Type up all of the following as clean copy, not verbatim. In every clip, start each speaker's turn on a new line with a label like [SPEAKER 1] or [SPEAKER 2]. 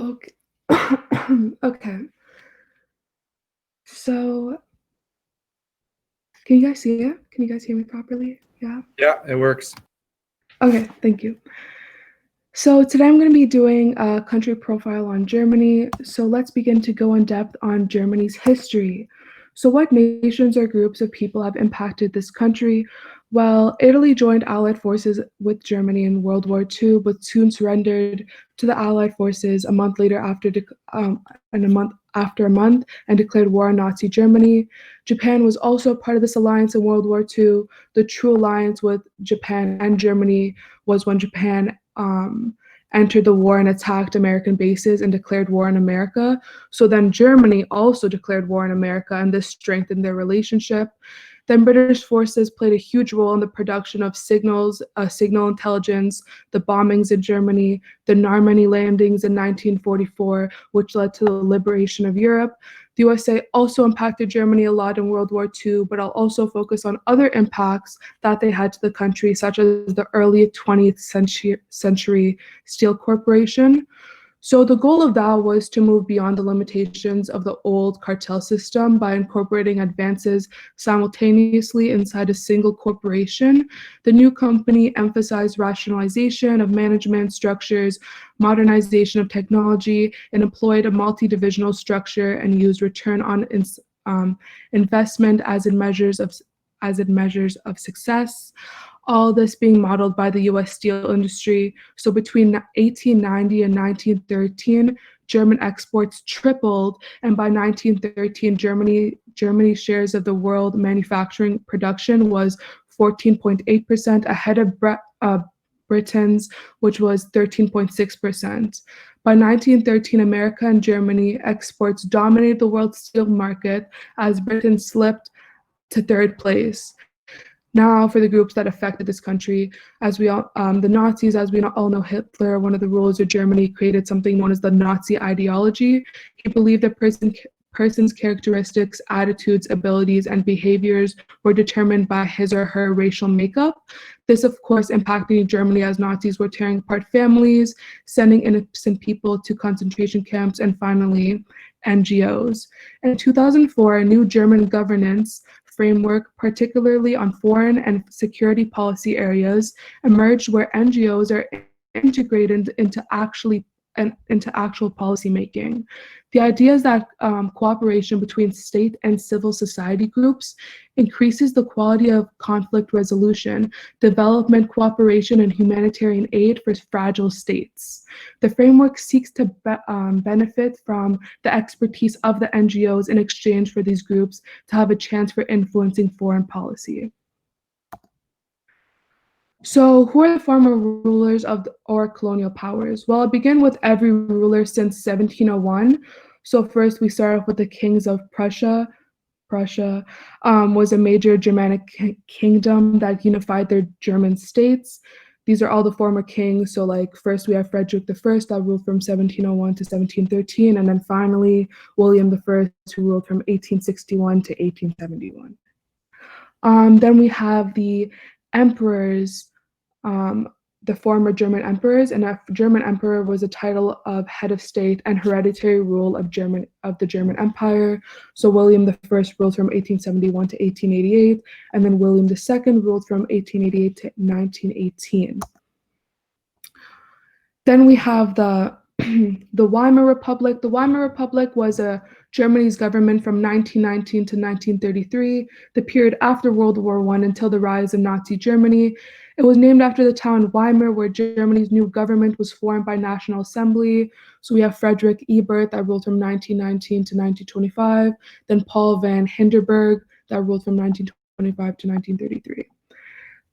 [SPEAKER 1] Okay. Okay. So, can you guys see it? Can you guys hear me properly? Yeah.
[SPEAKER 2] Yeah, it works.
[SPEAKER 1] Okay, thank you. So today I'm going to be doing a country profile on Germany. So let's begin to go in depth on Germany's history. So what nations or groups of people have impacted this country? Well, Italy joined Allied forces with Germany in World War II, but soon surrendered to the Allied forces a month later after a month and declared war on Nazi Germany. Japan was also part of this alliance in World War II. The true alliance with Japan and Germany was when Japan entered the war and attacked American bases and declared war on America. So then Germany also declared war on America, and this strengthened their relationship. Then British forces played a huge role in the production of signal intelligence, the bombings in Germany, the Normandy landings in 1944, which led to the liberation of Europe. The USA also impacted Germany a lot in World War II, but I'll also focus on other impacts that they had to the country, such as the early 20th century Steel Corporation. So the goal of that was to move beyond the limitations of the old cartel system by incorporating advances simultaneously inside a single corporation. The new company emphasized rationalization of management structures, modernization of technology, and employed a multi-divisional structure and used return on investment as in measures of success, all this being modeled by the US steel industry. So between 1890 and 1913, German exports tripled, and by 1913, Germany's shares of the world manufacturing production was 14.8%, ahead of Britain's, which was 13.6%. By 1913, America and Germany exports dominated the world steel market as Britain slipped to third place. Now, for the groups that affected this country, the Nazis, as we all know, Hitler, one of the rulers of Germany, created something known as the Nazi ideology. He believed that person's characteristics, attitudes, abilities, and behaviors were determined by his or her racial makeup. This, of course, impacted Germany as Nazis were tearing apart families, sending innocent people to concentration camps, and finally, NGOs. In 2004, a new German governance framework, particularly on foreign and security policy areas, emerged where NGOs are integrated into actual policy making. The idea is that cooperation between state and civil society groups increases the quality of conflict resolution, development cooperation, and humanitarian aid for fragile states. The framework seeks to benefit from the expertise of the NGOs in exchange for these groups to have a chance for influencing foreign policy. So, who are the former rulers or colonial powers? Well, I'll begin with every ruler since 1701. So, first we start off with the kings of Prussia. Prussia was a major Germanic kingdom that unified their German states. These are all the former kings. So, like, first we have Frederick I that ruled from 1701 to 1713, and then finally William I, who ruled from 1861 to 1871. Then we have the emperors, um, the former German emperors, and a German emperor was a title of head of state and hereditary rule of the German Empire. So William I ruled from 1871 to 1888, and then William II ruled from 1888 to 1918. Then we have the the Weimar Republic. The Weimar Republic was Germany's government from 1919 to 1933, the period after World War I until the rise of Nazi Germany. It was named after the town Weimar, where Germany's new government was formed by National Assembly. So we have Frederick Ebert that ruled from 1919 to 1925, then Paul von Hindenburg that ruled from 1925 to 1933.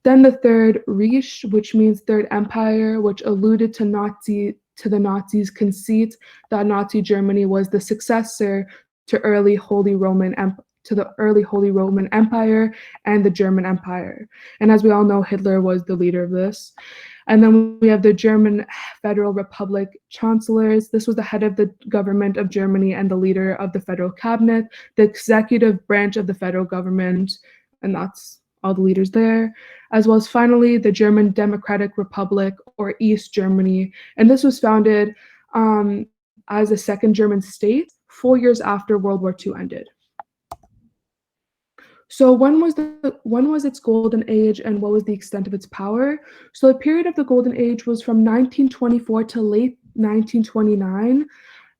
[SPEAKER 1] Then the Third Reich, which means Third Empire, which alluded to the Nazis' conceit that Nazi Germany was the successor to the early Holy Roman Empire and the German Empire. And as we all know, Hitler was the leader of this. And then we have the German Federal Republic chancellors. This was the head of the government of Germany and the leader of the federal cabinet, the executive branch of the federal government, and that's all the leaders there, as well as finally the German Democratic Republic, or East Germany. And this was founded as a second German state 4 years after World War II ended. So when was its golden age and what was the extent of its power? So the period of the golden age was from 1924 to late 1929.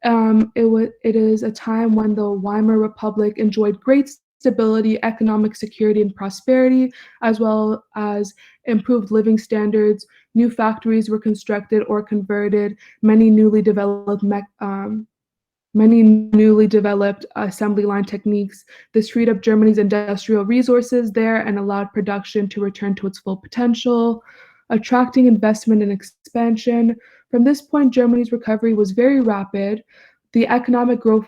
[SPEAKER 1] It is a time when the Weimar Republic enjoyed great stability, economic security, and prosperity, as well as improved living standards. New factories were constructed or converted. Many newly developed assembly line techniques. This freed up Germany's industrial resources there and allowed production to return to its full potential, attracting investment and expansion. From this point, Germany's recovery was very rapid. The economic growth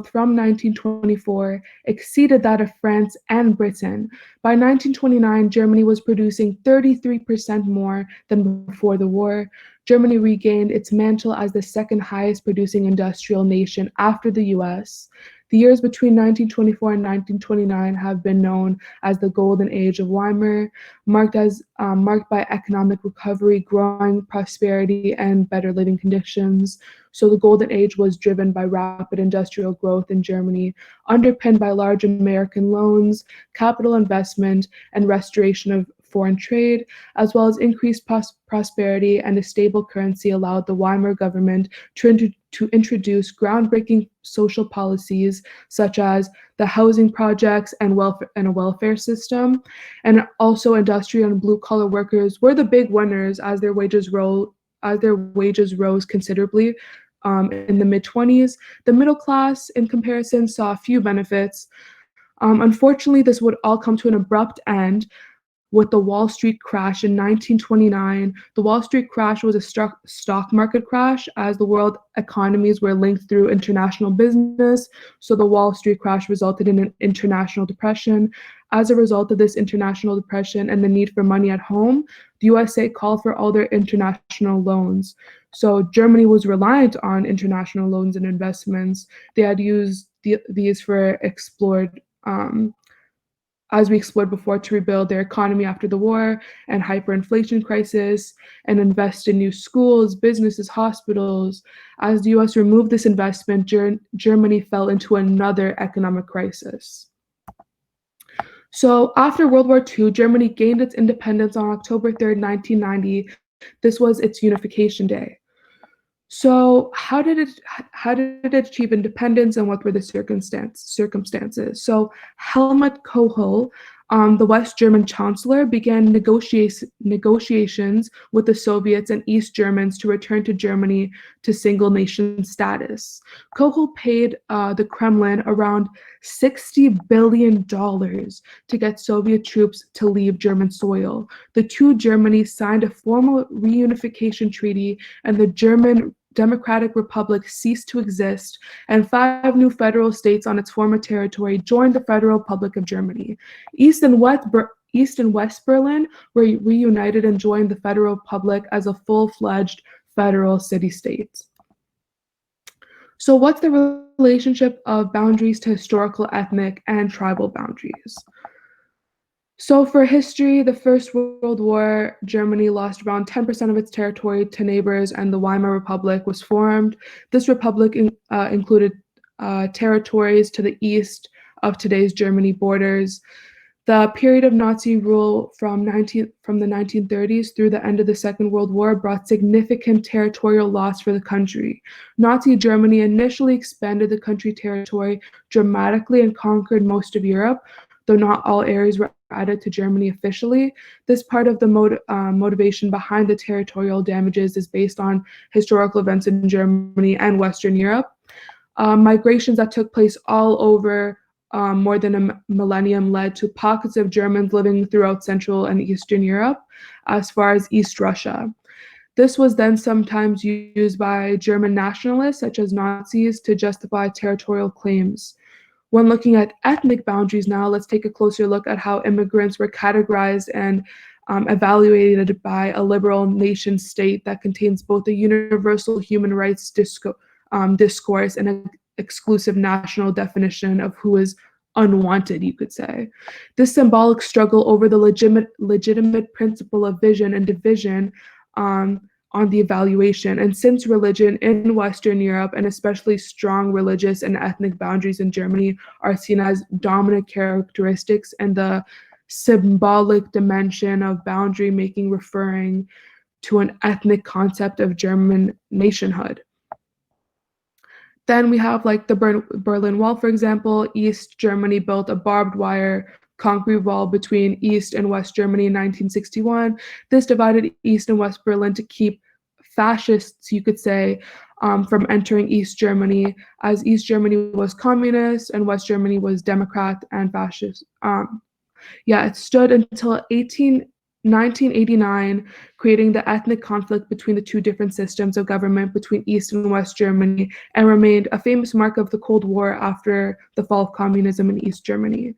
[SPEAKER 1] from 1924 exceeded that of France and Britain. By 1929, Germany was producing 33% more than before the war. Germany regained its mantle as the second highest producing industrial nation after the US. The years between 1924 and 1929 have been known as the Golden Age of Weimar, marked by economic recovery, growing prosperity, and better living conditions. So the Golden Age was driven by rapid industrial growth in Germany, underpinned by large American loans, capital investment, and restoration of foreign trade, as well as increased prosperity and a stable currency allowed the Weimar government to introduce groundbreaking social policies such as the housing projects and a welfare system. And also industrial and blue-collar workers were the big winners as their wages rose considerably in the mid-20s. The middle class, in comparison, saw a few benefits. Unfortunately, this would all come to an abrupt end with the Wall Street crash in 1929. The Wall Street crash was a stock market crash as the world economies were linked through international business. So the Wall Street crash resulted in an international depression. As a result of this international depression and the need for money at home, the USA called for all their international loans. So Germany was reliant on international loans and investments. They had used these for as we explored before, to rebuild their economy after the war and hyperinflation crisis and invest in new schools, businesses, hospitals. As the US removed this investment, Germany fell into another economic crisis. So after World War II, Germany gained its independence on October 3rd, 1990. This was its unification day. So how did it achieve independence and what were the circumstances? So Helmut Kohl, the West German chancellor, began negotiations with the Soviets and East Germans to return to Germany to single nation status. Kohl paid the Kremlin around $60 billion to get Soviet troops to leave German soil. The two Germanies signed a formal reunification treaty, and the German Democratic Republic ceased to exist, and 5 new federal states on its former territory joined the Federal Republic of Germany. East and West Berlin were reunited and joined the Federal Republic as a full-fledged federal city-state. So what's the relationship of boundaries to historical, ethnic, and tribal boundaries? So for history, the First World War, Germany lost around 10% of its territory to neighbors, and the Weimar Republic was formed. This republic included territories to the east of today's Germany borders. The period of Nazi rule from the 1930s through the end of the Second World War brought significant territorial loss for the country. Nazi Germany initially expanded the country territory dramatically and conquered most of Europe, though not all areas were added to Germany officially. This part of the motivation behind the territorial damages is based on historical events in Germany and Western Europe. Migrations that took place all over more than a millennium led to pockets of Germans living throughout Central and Eastern Europe, as far as East Russia. This was then sometimes used by German nationalists, such as Nazis, to justify territorial claims. When looking at ethnic boundaries now, let's take a closer look at how immigrants were categorized and evaluated by a liberal nation state that contains both a universal human rights discourse and an exclusive national definition of who is unwanted, you could say. This symbolic struggle over the legitimate principle of vision and division on the evaluation. And since religion in Western Europe, and especially strong religious and ethnic boundaries in Germany, are seen as dominant characteristics, and the symbolic dimension of boundary making referring to an ethnic concept of German nationhood. Then we have like the Berlin Wall, for example. East Germany built a barbed wire concrete wall between East and West Germany in 1961. This divided East and West Berlin to keep fascists, you could say, from entering East Germany, as East Germany was communist and West Germany was Democrat and fascist. It stood until 1989, creating the ethnic conflict between the two different systems of government between East and West Germany, and remained a famous mark of the Cold War after the fall of communism in East Germany.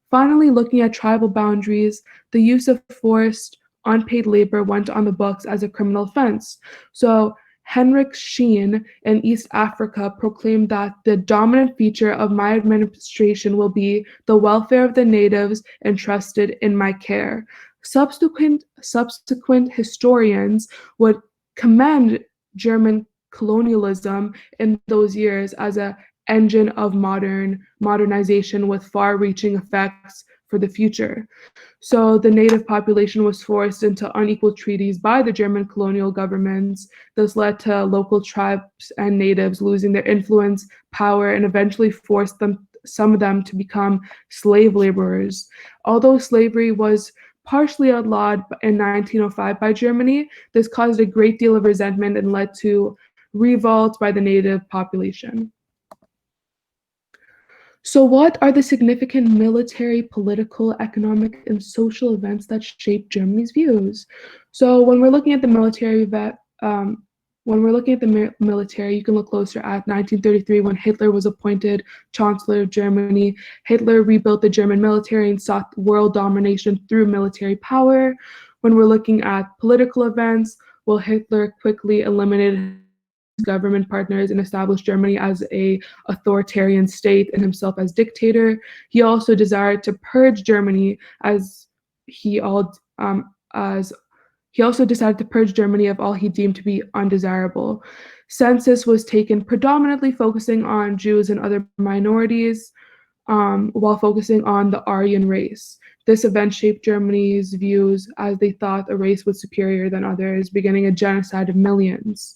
[SPEAKER 1] Finally, looking at tribal boundaries, the use of forced unpaid labor went on the books as a criminal offense. So Heinrich Scheen in East Africa proclaimed that the dominant feature of my administration will be the welfare of the natives entrusted in my care. Subsequent historians would commend German colonialism in those years as an engine of modernization with far-reaching effects for the future. So the native population was forced into unequal treaties by the German colonial governments. This led to local tribes and natives losing their influence, power, and eventually forced some of them to become slave laborers. Although slavery was partially outlawed in 1905 by Germany, this caused a great deal of resentment and led to revolt by the native population. So what are the significant military, political, economic, and social events that shaped Germany's views? So when we're looking at the military, military, you can look closer at 1933 when Hitler was appointed Chancellor of Germany. Hitler rebuilt the German military and sought world domination through military power. When we're looking at political events, well, Hitler quickly eliminated government partners and established Germany as an authoritarian state and himself as dictator. He also desired to purge Germany he also decided to purge Germany of all he deemed to be undesirable. Census was taken predominantly focusing on Jews and other minorities, while focusing on the Aryan race. This event shaped Germany's views as they thought a race was superior than others, beginning a genocide of millions.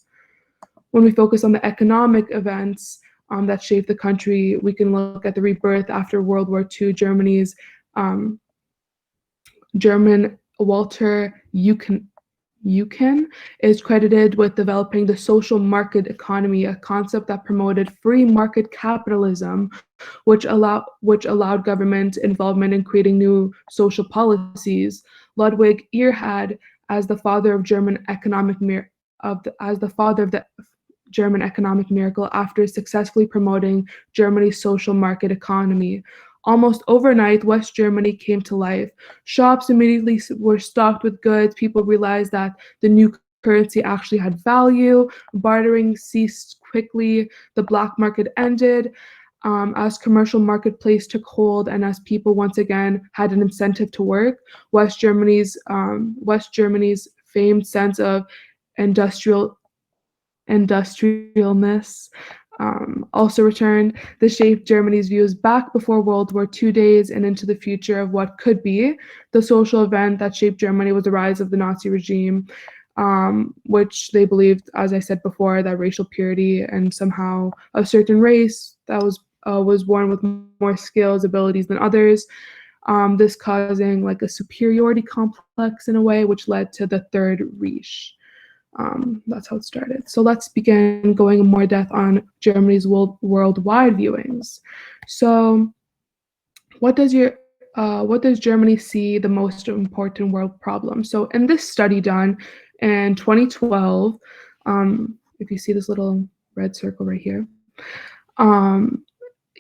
[SPEAKER 1] When we focus on the economic events that shaped the country, we can look at the rebirth after World War II. German Walter Eucken is credited with developing the social market economy, a concept that promoted free market capitalism, which allowed government involvement in creating new social policies. Ludwig Erhard, as the father of German economic German economic miracle after successfully promoting Germany's social market economy. Almost overnight, West Germany came to life. Shops immediately were stocked with goods. People realized that the new currency actually had value. Bartering ceased quickly. The black market ended. As commercial marketplace took hold and as people once again had an incentive to work, West Germany's famed sense of industrialness also returned. This shaped Germany's views back before World War II days and into the future of what could be. The social event that shaped Germany was the rise of the Nazi regime, which they believed, as I said before, that racial purity and somehow a certain race that was born with more skills, abilities than others. This causing like a superiority complex in a way, which led to the Third Reich. That's how it started. So let's begin going in more depth on Germany's worldwide viewings. So what does Germany see the most important world problem? So in this study done in 2012, if you see this little red circle right here,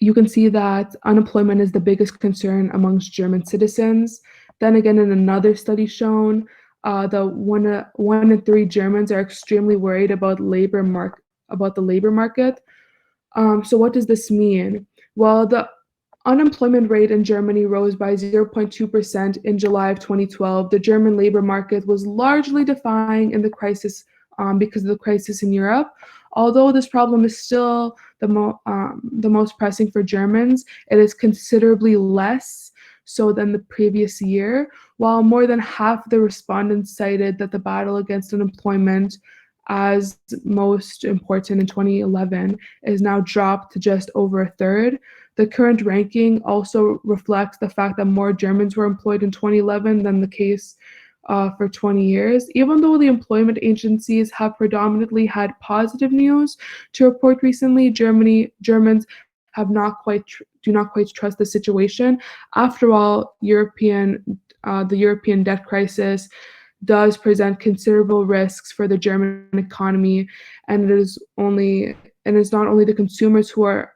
[SPEAKER 1] you can see that unemployment is the biggest concern amongst German citizens. Then again, in another study shown, the one in three Germans are extremely worried about the labor market. So what does this mean? Well, the unemployment rate in Germany rose by 0.2% in July of 2012. The German labor market was largely defying in the crisis because of the crisis in Europe. Although this problem is still the most pressing for Germans, it is considerably less so than the previous year, while more than half the respondents cited that the battle against unemployment as most important in 2011 is now dropped to just over a third. The current ranking also reflects the fact that more Germans were employed in 2011 than the case for 20 years. Even though the employment agencies have predominantly had positive news to report recently, Germans have not quite do not quite trust the situation. After all, the European debt crisis does present considerable risks for the German economy, and it's not only the consumers who are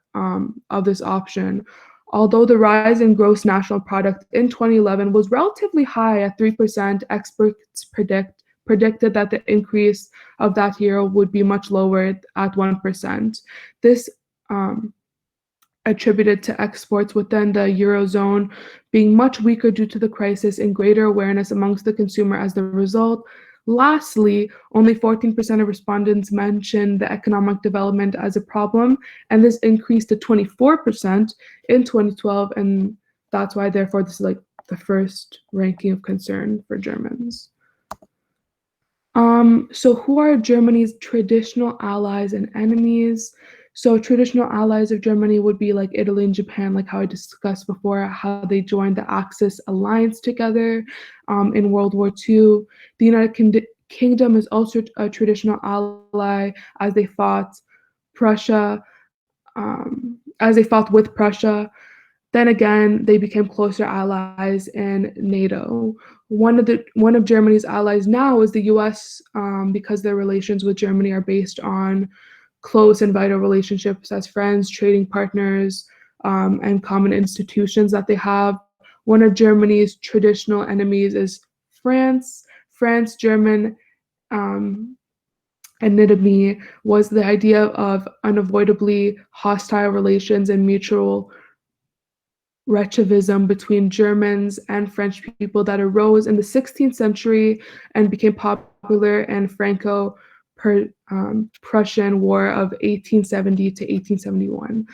[SPEAKER 1] of this option. Although the rise in gross national product in 2011 was relatively high at 3%, experts predicted that the increase of that year would be much lower at 1%. This attributed to exports within the Eurozone being much weaker due to the crisis and greater awareness amongst the consumer as the result. Lastly, only 14% of respondents mentioned the economic development as a problem, and this increased to 24% in 2012, and that's why, therefore, this is like the first ranking of concern for Germans. So who are Germany's traditional allies and enemies? So traditional allies of Germany would be like Italy and Japan, like how I discussed before, how they joined the Axis alliance together in World War II. The Kingdom is also a traditional ally as they fought with Prussia. Then again, they became closer allies in NATO. One of Germany's allies now is the U.S. Because their relations with Germany are based on close and vital relationships as friends, trading partners, and common institutions that they have. One of Germany's traditional enemies is France. German enmity was the idea of unavoidably hostile relations and mutual rechivism between Germans and French people that arose in the 16th century and became popular in Franco-Prussian War of 1870 to 1871.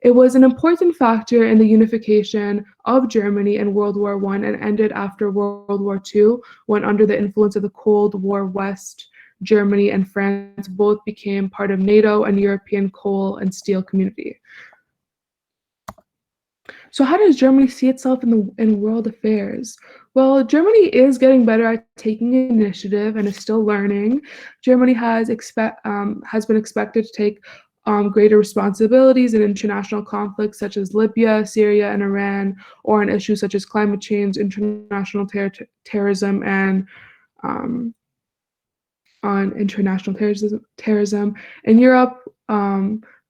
[SPEAKER 1] It was an important factor in the unification of Germany in World War I and ended after World War II, when under the influence of the Cold War, West Germany and France both became part of NATO and European coal and steel community. So how does Germany see itself in world affairs? Well, Germany is getting better at taking initiative and is still learning. Germany has been expected to take greater responsibilities in international conflicts such as Libya, Syria, and Iran, or on issues such as climate change, international terrorism, and on international terrorism. In Europe,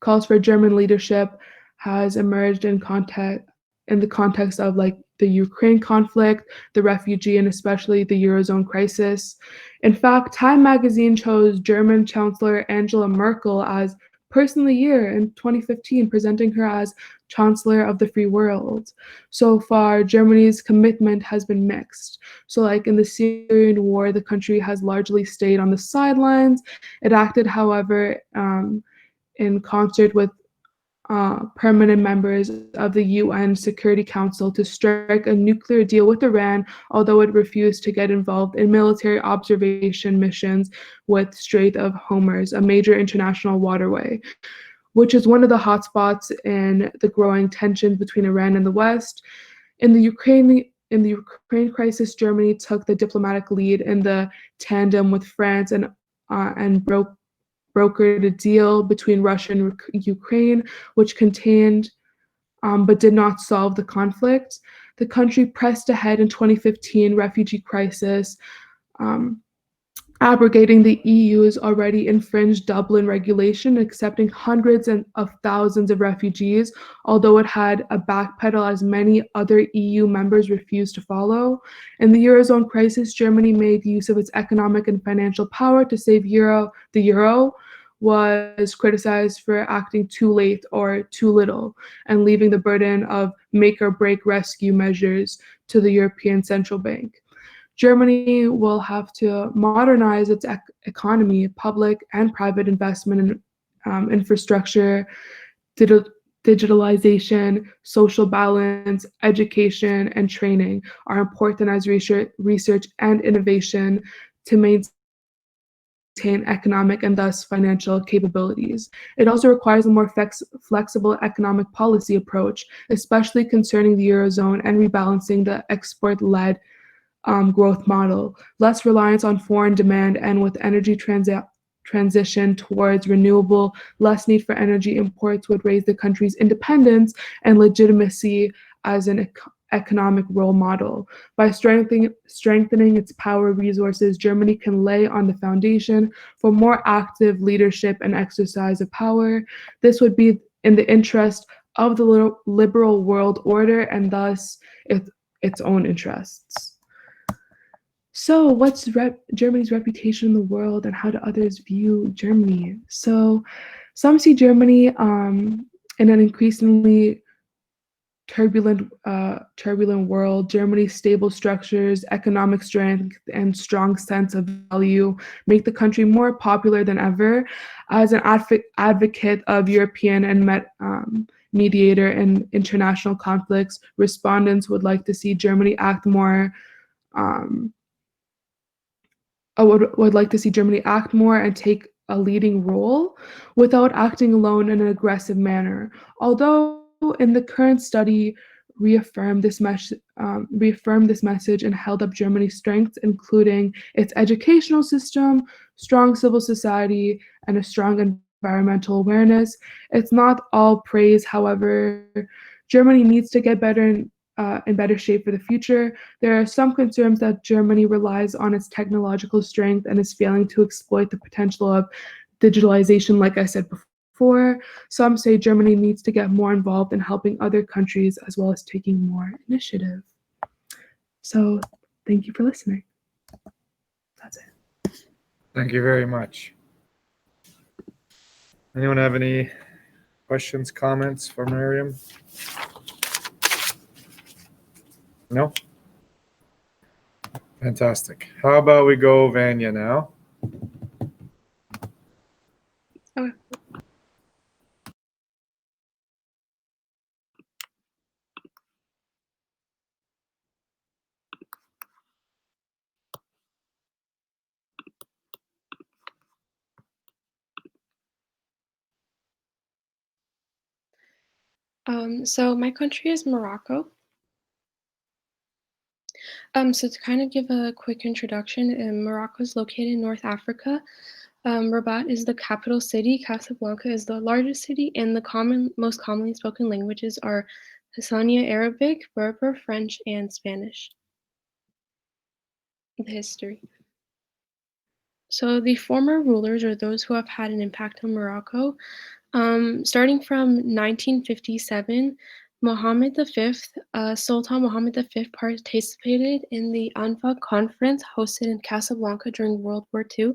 [SPEAKER 1] calls for German leadership has emerged in the context of like the Ukraine conflict, the refugee, and especially the Eurozone crisis. In fact, Time magazine chose German Chancellor Angela Merkel as Person of the Year in 2015, presenting her as Chancellor of the Free World. So far, Germany's commitment has been mixed. So like in the Syrian war, the country has largely stayed on the sidelines. It acted, however, in concert with permanent members of the UN Security Council to strike a nuclear deal with Iran, although it refused to get involved in military observation missions with Strait of Hormuz, a major international waterway, which is one of the hotspots in the growing tensions between Iran and the West. In the Ukraine crisis, Germany took the diplomatic lead in the tandem with France and brokered a deal between Russia and Ukraine, which contained but did not solve the conflict. The country pressed ahead in 2015 refugee crisis, abrogating the EU's already infringed Dublin regulation, accepting hundreds of thousands of refugees, although it had a backpedal as many other EU members refused to follow. In the Eurozone crisis, Germany made use of its economic and financial power to save the euro, was criticized for acting too late or too little and leaving the burden of make or break rescue measures to the European Central Bank. Germany will have to modernize its economy, public and private investment in infrastructure, digi- digitalization, social balance, education, and training are important as research and innovation to maintain economic and thus financial capabilities. It also requires a more flexible economic policy approach, especially concerning the Eurozone and rebalancing the export-led growth model, less reliance on foreign demand, and with energy transition towards renewable, less need for energy imports would raise the country's independence and legitimacy as an economic role model. By strengthening its power resources, Germany can lay on the foundation for more active leadership and exercise of power. This would be in the interest of the liberal world order and thus its own interests. So, what's Germany's reputation in the world, and how do others view Germany? So, some see Germany in an increasingly turbulent world. Germany's stable structures, economic strength, and strong sense of value make the country more popular than ever. As an advocate of European and mediator in international conflicts, respondents would like to see Germany act more. Um, would like to see Germany act more and take a leading role without acting alone in an aggressive manner. Although in the current study reaffirmed this message and held up Germany's strengths, including its educational system, strong civil society, and a strong environmental awareness. It's not all praise, however. Germany needs to get in better shape for the future. There are some concerns that Germany relies on its technological strength and is failing to exploit the potential of digitalization, like I said before. Some say Germany needs to get more involved in helping other countries as well as taking more initiative. So, thank you for listening. That's it.
[SPEAKER 2] Thank you very much. Anyone have any questions, comments for Miriam? No? Fantastic. How about we go Vanya now?
[SPEAKER 1] Okay.
[SPEAKER 3] So my country is Morocco. So to kind of give a quick introduction, Morocco is located in North Africa. Rabat is the capital city. Casablanca is the largest city, and the most commonly spoken languages are Hassaniya Arabic, Berber, French, and Spanish. The history. So the former rulers, or those who have had an impact on Morocco, starting from 1957, Sultan Mohammed V participated in the Anfa conference hosted in Casablanca during World War II.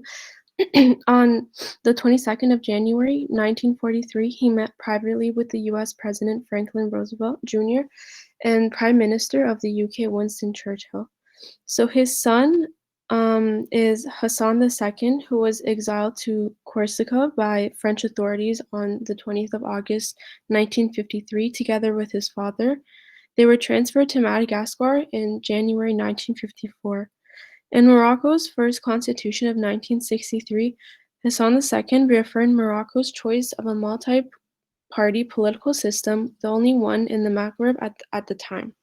[SPEAKER 3] On the 22nd of January 1943, he met privately with the US President Franklin Roosevelt Jr. and Prime Minister of the UK Winston Churchill. So his son is Hassan II, who was exiled to Corsica by French authorities on the 20th of August 1953, together with his father. They were transferred to Madagascar in January 1954. In Morocco's first constitution of 1963, Hassan II reaffirmed Morocco's choice of a multi-party political system, the only one in the Maghreb at the time.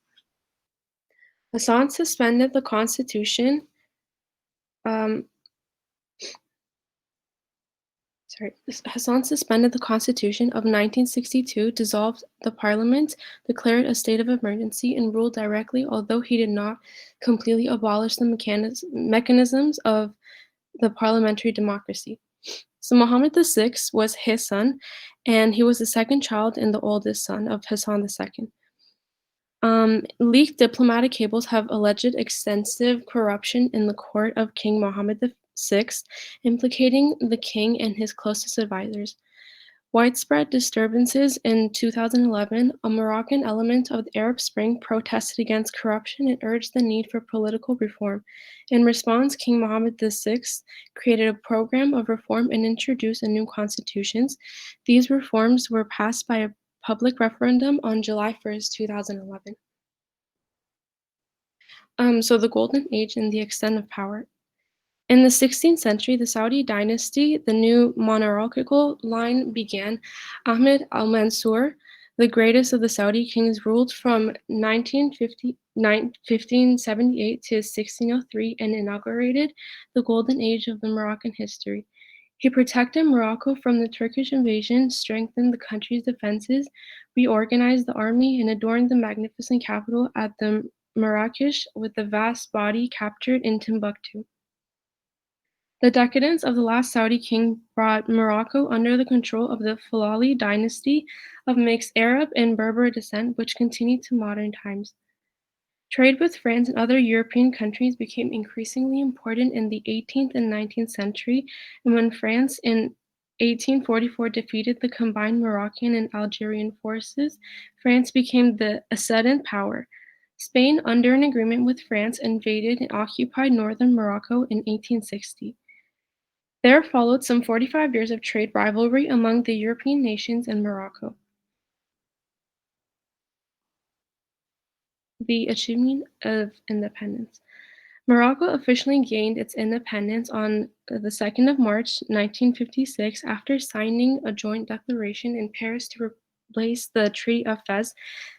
[SPEAKER 3] Hassan suspended the constitution Hassan suspended the Constitution of 1962, dissolved the parliament, declared a state of emergency, and ruled directly, although he did not completely abolish the mechanisms of the parliamentary democracy. So Mohammed VI was his son, and he was the second child and the oldest son of Hassan II. Leaked diplomatic cables have alleged extensive corruption in the court of King Mohammed VI, implicating the king and his closest advisors. Widespread disturbances in 2011, a Moroccan element of the Arab Spring protested against corruption and urged the need for political reform. In response, King Mohammed VI created a program of reform and introduced a new constitution. These reforms were passed by a public referendum on July 1st, 2011. So the Golden Age and the extent of power. In the 16th century, the Saudi dynasty, the new monarchical line began. Ahmed al-Mansur, the greatest of the Saudi kings, ruled from 1578 to 1603 and inaugurated the Golden Age of the Moroccan history. He protected Morocco from the Turkish invasion, strengthened the country's defenses, reorganized the army, and adorned the magnificent capital at the Marrakesh with the vast body captured in Timbuktu. The decadence of the last Saudi king brought Morocco under the control of the Falali dynasty of mixed Arab and Berber descent, which continued to modern times. Trade with France and other European countries became increasingly important in the 18th and 19th century, and when France in 1844 defeated the combined Moroccan and Algerian forces, France became the ascendant power. Spain, under an agreement with France, invaded and occupied northern Morocco in 1860. There followed some 45 years of trade rivalry among the European nations and Morocco. The achievement of independence. Morocco officially gained its independence on the 2nd of March 1956 after signing a joint declaration in Paris to replace the Treaty of Fez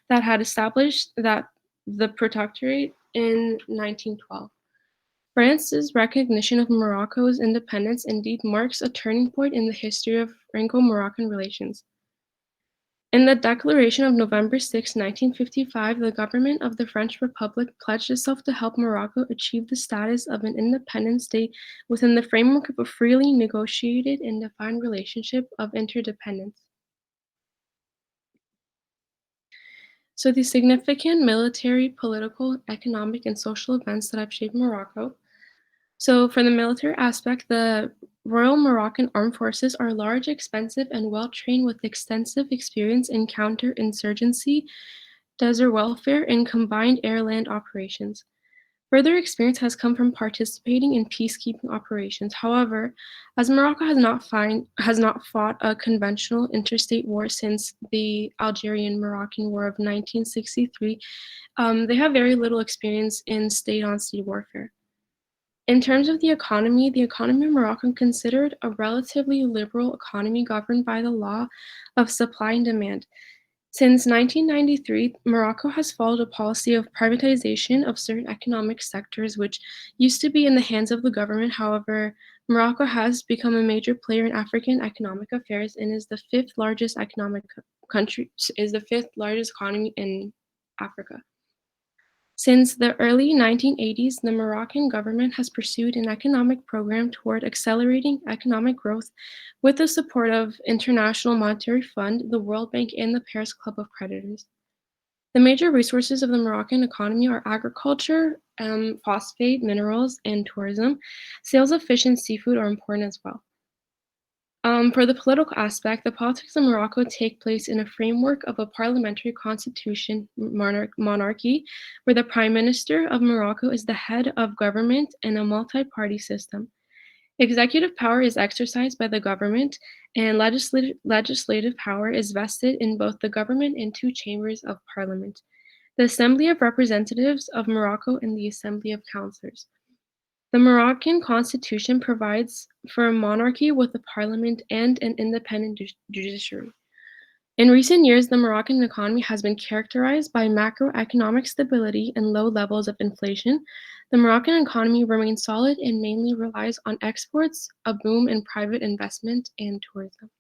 [SPEAKER 3] that had established the Protectorate in 1912. France's recognition of Morocco's independence indeed marks a turning point in the history of Franco-Moroccan relations. In the Declaration of November 6, 1955, the government of the French Republic pledged itself to help Morocco achieve the status of an independent state within the framework of a freely negotiated and defined relationship of interdependence. So the significant military, political, economic, and social events that have shaped Morocco. So for the military aspect, the Royal Moroccan Armed Forces are large, expensive, and well-trained with extensive experience in counterinsurgency, desert warfare, and combined air-land operations. Further experience has come from participating in peacekeeping operations. However, as Morocco has not fought a conventional interstate war since the Algerian-Moroccan War of 1963, they have very little experience in state-on-state warfare. In terms of the economy of Morocco considered a relatively liberal economy governed by the law of supply and demand. Since 1993, Morocco has followed a policy of privatization of certain economic sectors which used to be in the hands of the government. However, Morocco has become a major player in African economic affairs and is the fifth largest economy in Africa. Since the early 1980s, the Moroccan government has pursued an economic program toward accelerating economic growth with the support of International Monetary Fund, the World Bank, and the Paris Club of Creditors. The major resources of the Moroccan economy are agriculture, phosphate, minerals, and tourism. Sales of fish and seafood are important as well. For the political aspect, the politics of Morocco take place in a framework of a parliamentary constitution monarchy, where the Prime Minister of Morocco is the head of government in a multi-party system. Executive power is exercised by the government, and legislative power is vested in both the government and two chambers of parliament, the Assembly of Representatives of Morocco and the Assembly of Councillors. The Moroccan constitution provides for a monarchy with a parliament and an independent judiciary. In recent years, the Moroccan economy has been characterized by macroeconomic stability and low levels of inflation. The Moroccan economy remains solid and mainly relies on exports, a boom in private investment, and tourism.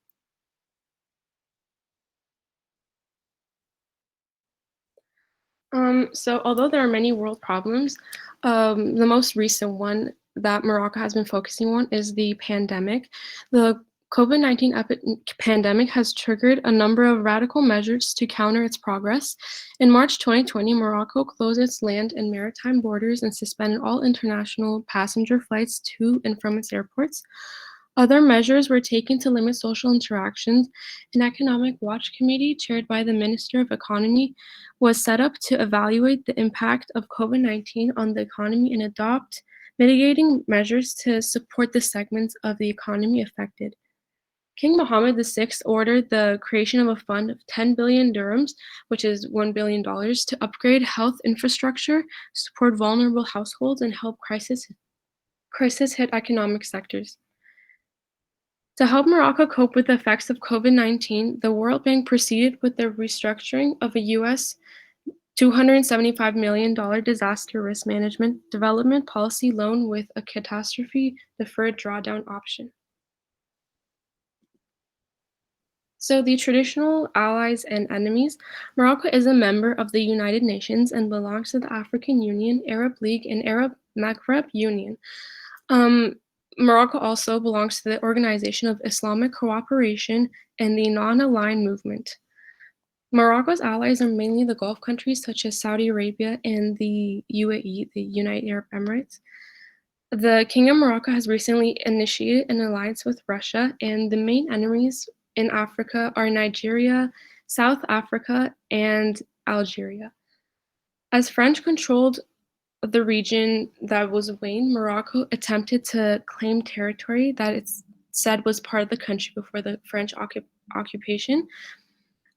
[SPEAKER 3] So although there are many world problems, the most recent one that Morocco has been focusing on is the pandemic. The COVID-19 pandemic has triggered a number of radical measures to counter its progress. In March 2020, Morocco closed its land and maritime borders and suspended all international passenger flights to and from its airports. Other measures were taken to limit social interactions. An economic watch committee chaired by the Minister of Economy was set up to evaluate the impact of COVID-19 on the economy and adopt mitigating measures to support the segments of the economy affected. King Mohammed VI ordered the creation of a fund of 10 billion dirhams, which is $1 billion, to upgrade health infrastructure, support vulnerable households, and help crisis-hit economic sectors. To help Morocco cope with the effects of COVID-19, the World Bank proceeded with the restructuring of a US $275 million disaster risk management development policy loan with a catastrophe deferred drawdown option. So the traditional allies and enemies, Morocco is a member of the United Nations and belongs to the African Union, Arab League, and Arab Maghreb Union. Morocco also belongs to the Organization of Islamic Cooperation and the Non-Aligned Movement. Morocco's allies are mainly the Gulf countries such as Saudi Arabia and the UAE, the United Arab Emirates. The King of Morocco has recently initiated an alliance with Russia, and the main enemies in Africa are Nigeria, South Africa, and Algeria. As French controlled the region that was Wayne, Morocco attempted to claim territory that it said was part of the country before the French occupation.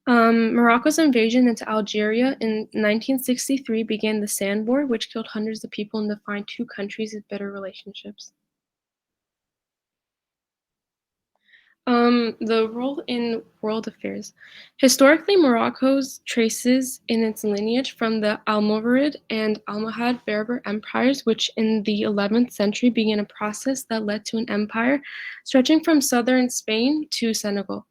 [SPEAKER 3] Morocco's invasion into Algeria in 1963 began the Sand War, which killed hundreds of people and defined two countries with bitter relationships. The role in world affairs. Historically, Morocco's traces in its lineage from the Almoravid and Almohad Berber empires, which in the 11th century began a process that led to an empire stretching from southern Spain to Senegal.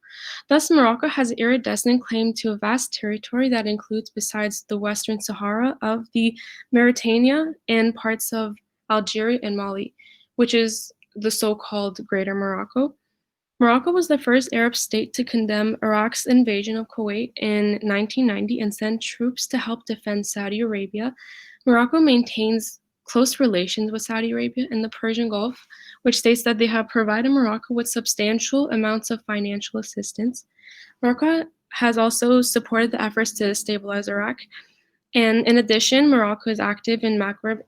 [SPEAKER 3] Thus, Morocco has iridescent claim to a vast territory that includes, besides the Western Sahara, of the Mauritania and parts of Algeria and Mali, which is the so-called Greater Morocco. Morocco was the first Arab state to condemn Iraq's invasion of Kuwait in 1990 and send troops to help defend Saudi Arabia. Morocco maintains close relations with Saudi Arabia and the Persian Gulf, which states that they have provided Morocco with substantial amounts of financial assistance. Morocco has also supported the efforts to stabilize Iraq. And in addition, Morocco is active in Maghreb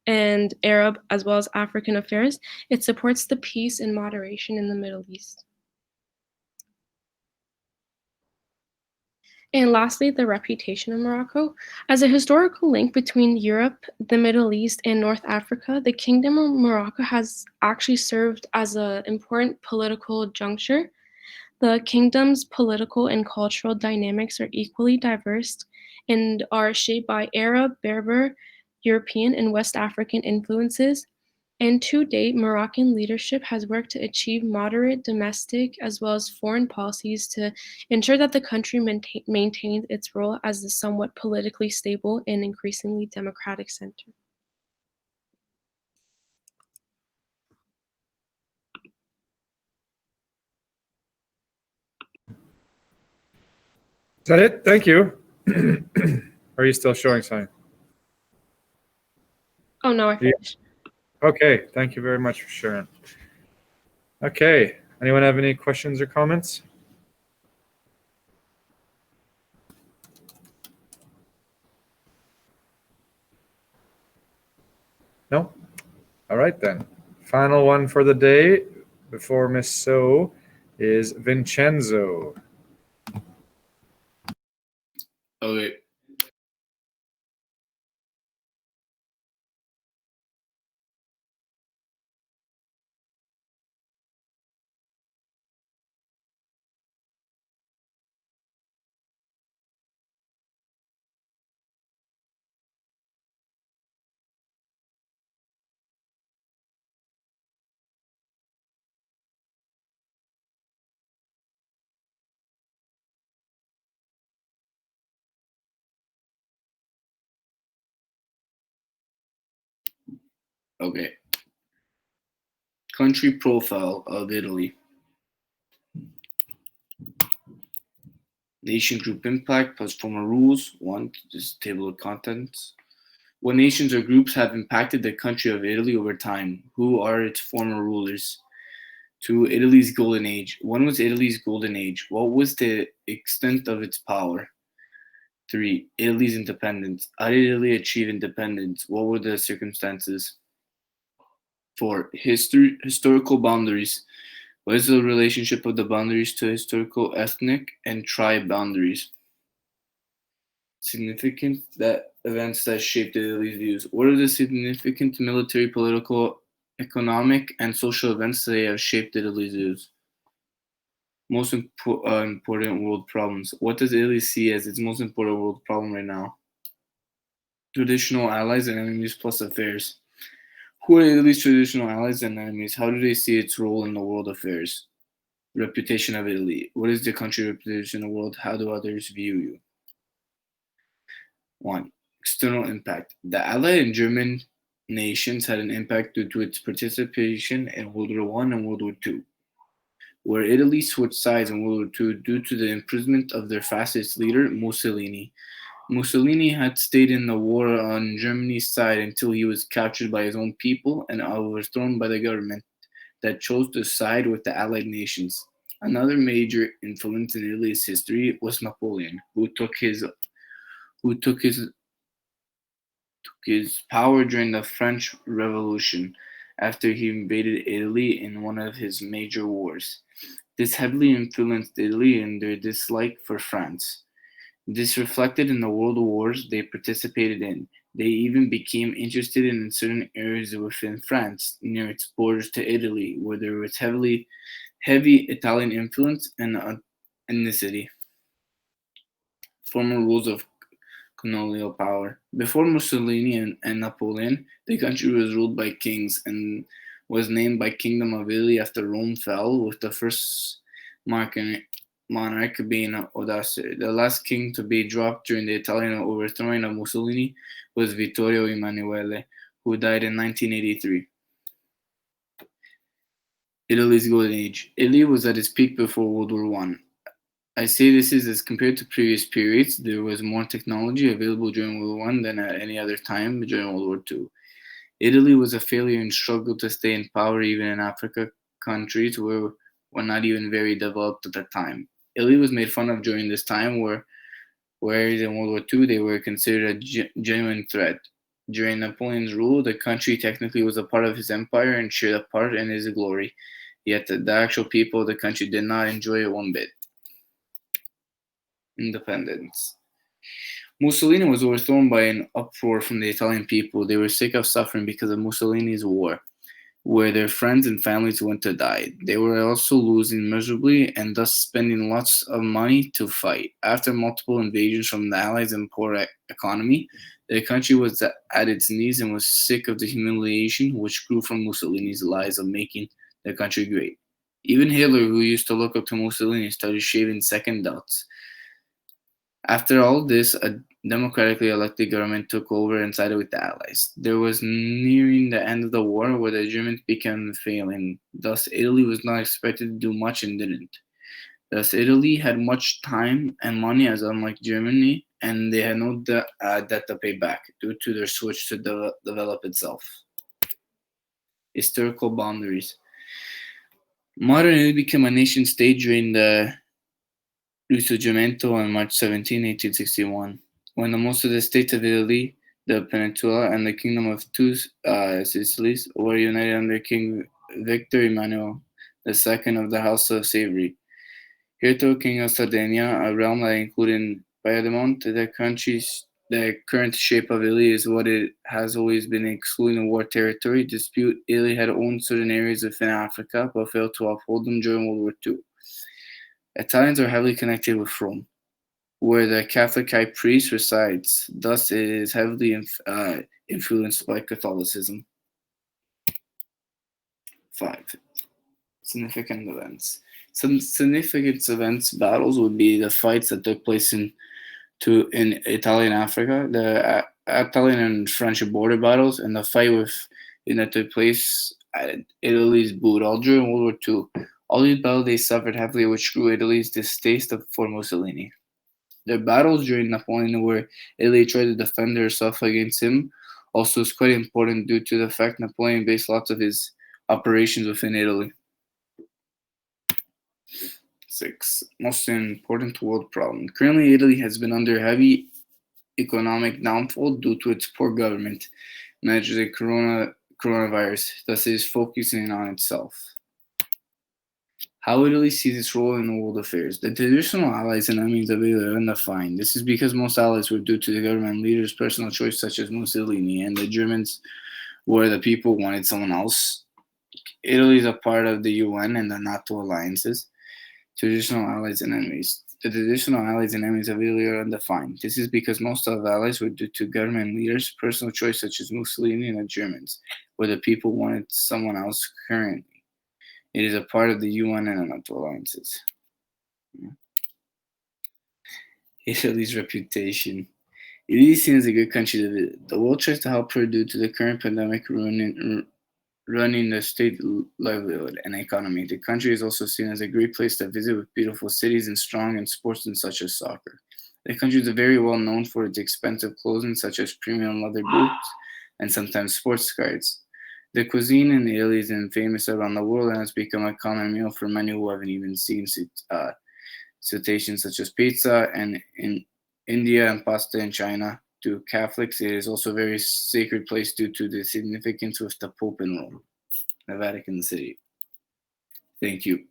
[SPEAKER 3] and Arab as well as African affairs. It supports the peace and moderation in the Middle East. And lastly, the reputation of Morocco. As a historical link between Europe, the Middle East, and North Africa, the Kingdom of Morocco has actually served as an important political juncture. The kingdom's political and cultural dynamics are equally diverse and are shaped by Arab, Berber, European, and West African influences. And to date, Moroccan leadership has worked to achieve moderate domestic as well as foreign policies to ensure that the country maintains its role as a somewhat politically stable and increasingly democratic center.
[SPEAKER 2] Is that it? Thank you. Are you still showing sign?
[SPEAKER 3] Oh, no, I finished.
[SPEAKER 2] Okay, thank you very much for sharing. Okay, anyone have any questions or comments? No? All right then. Final one for the day before Miss So is Vincenzo.
[SPEAKER 4] Okay. Okay. Country profile of Italy. Nation group impact plus former rules. One, this table of contents. What nations or groups have impacted the country of Italy over time? Who are its former rulers? 2. Italy's golden age. When was Italy's golden age? What was the extent of its power? 3. Italy's independence. How did Italy achieve independence? What were the circumstances? 4. Historical boundaries. What is the relationship of the boundaries to historical, ethnic, and tribe boundaries? Significant events that shaped Italy's views. What are the significant military, political, economic, and social events that have shaped Italy's views? Most important world problems. What does Italy see as its most important world problem right now? Traditional allies and enemies plus affairs. Who are Italy's traditional allies and enemies? How do they see its role in the world affairs? Reputation of Italy. What is the country reputation in the world? How do others view you? 1. External impact. The Allied and German nations had an impact due to its participation in World War I and World War II, where Italy switched sides in World War II due to the imprisonment of their fascist leader, Mussolini. Mussolini had stayed in the war on Germany's side until he was captured by his own people and overthrown by the government that chose to side with the Allied nations. Another major influence in Italy's history was Napoleon, who took his power during the French Revolution after he invaded Italy in one of his major wars. This heavily influenced Italy in their dislike for France. This reflected in the world wars they participated in. They even became interested in certain areas within France, near its borders to Italy, where there was heavy Italian influence and ethnicity. Former rules of colonial power. Before Mussolini and Napoleon, the country was ruled by kings and was named by Kingdom of Italy after Rome fell, with the first monarch being Odoacer. The last king to be dropped during the Italian overthrowing of Mussolini was Vittorio Emanuele, who died in 1983. Italy's golden age. Italy was at its peak before World War I. I say this is as compared to previous periods, there was more technology available during World War I than at any other time during World War II. Italy was a failure and struggled to stay in power even in Africa countries were not even very developed at the time. Italy was made fun of during this time, whereas in World War II they were considered a genuine threat. During Napoleon's rule, the country technically was a part of his empire and shared a part in his glory, yet the actual people of the country did not enjoy it one bit. Independence. Mussolini was overthrown by an uproar from the Italian people. They were sick of suffering because of Mussolini's war, where their friends and families went to die. They were also losing miserably and thus spending lots of money to fight. After multiple invasions from the Allies and poor economy, the country was at its knees and was sick of the humiliation which grew from Mussolini's lies of making the country great. Even Hitler, who used to look up to Mussolini, started shaving second doubts. After all this, a democratically elected government took over and sided with the Allies. There was nearing the end of the war where the Germans began failing. Thus, Italy was not expected to do much and didn't. Thus, Italy had much time and money, as unlike Germany, and they had no debt to pay back due to their switch to develop itself. Historical boundaries. Modern Italy became a nation state during the Risorgimento on March 17, 1861, when most of the states of Italy, the Peninsula, and the Kingdom of Two Sicilies were united under King Victor Emmanuel II of the House of Savory. Heretofore King of Sardinia, a realm that included Piedmont, the current shape of Italy is what it has always been, excluding war territory. Dispute Italy had owned certain areas within Africa, but failed to uphold them during World War II. Italians are heavily connected with Rome, where the Catholic high priest resides. Thus, it is heavily influenced by Catholicism. 5. Significant events. Some significant events, battles, would be the fights that took place in Italian Africa, the Italian and French border battles, and the fight that took place at Italy's Budal during World War II. All these battles they suffered heavily, which grew Italy's distaste for Mussolini. Their battles during Napoleon, where Italy tried to defend herself against him, also is quite important due to the fact Napoleon based lots of his operations within Italy. 6. Most important world problem. Currently, Italy has been under heavy economic downfall due to its poor government measures the coronavirus. Thus, it is focusing on itself. How Italy sees its role in world affairs. The traditional allies and enemies of Italy are undefined. This is because most allies were due to the government leader's personal choice, such as Mussolini, and the Germans, where the people wanted someone else. Italy is a part of the UN and the NATO alliances. Traditional allies and enemies. The traditional allies and enemies of Italy are undefined. This is because most of the allies were due to government leaders' personal choice, such as Mussolini and the Germans, where the people wanted someone else currently. It is a part of the UN and the NATO alliances. Italy's reputation. Italy is seen as a good country to visit. The world tries to help her due to the current pandemic running the state livelihood and economy. The country is also seen as a great place to visit with beautiful cities and strong in sports such as soccer. The country is very well known for its expensive clothing such as premium leather boots and sometimes sports cards. The cuisine in Italy is famous around the world and has become a common meal for many who haven't even seen cetaceans such as pizza, and in India and pasta in China. To Catholics, it is also a very sacred place due to the significance with the Pope in Rome, the Vatican City. Thank you.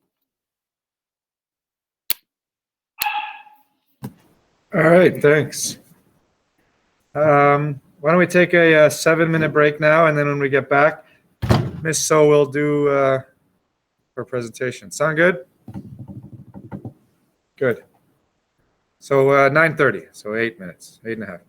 [SPEAKER 2] All right, thanks. Why don't we take a 7-minute break now, and then when we get back, Miss So will do her presentation. Sound good? Good. So 9:30, so 8 minutes, 8.5 minutes.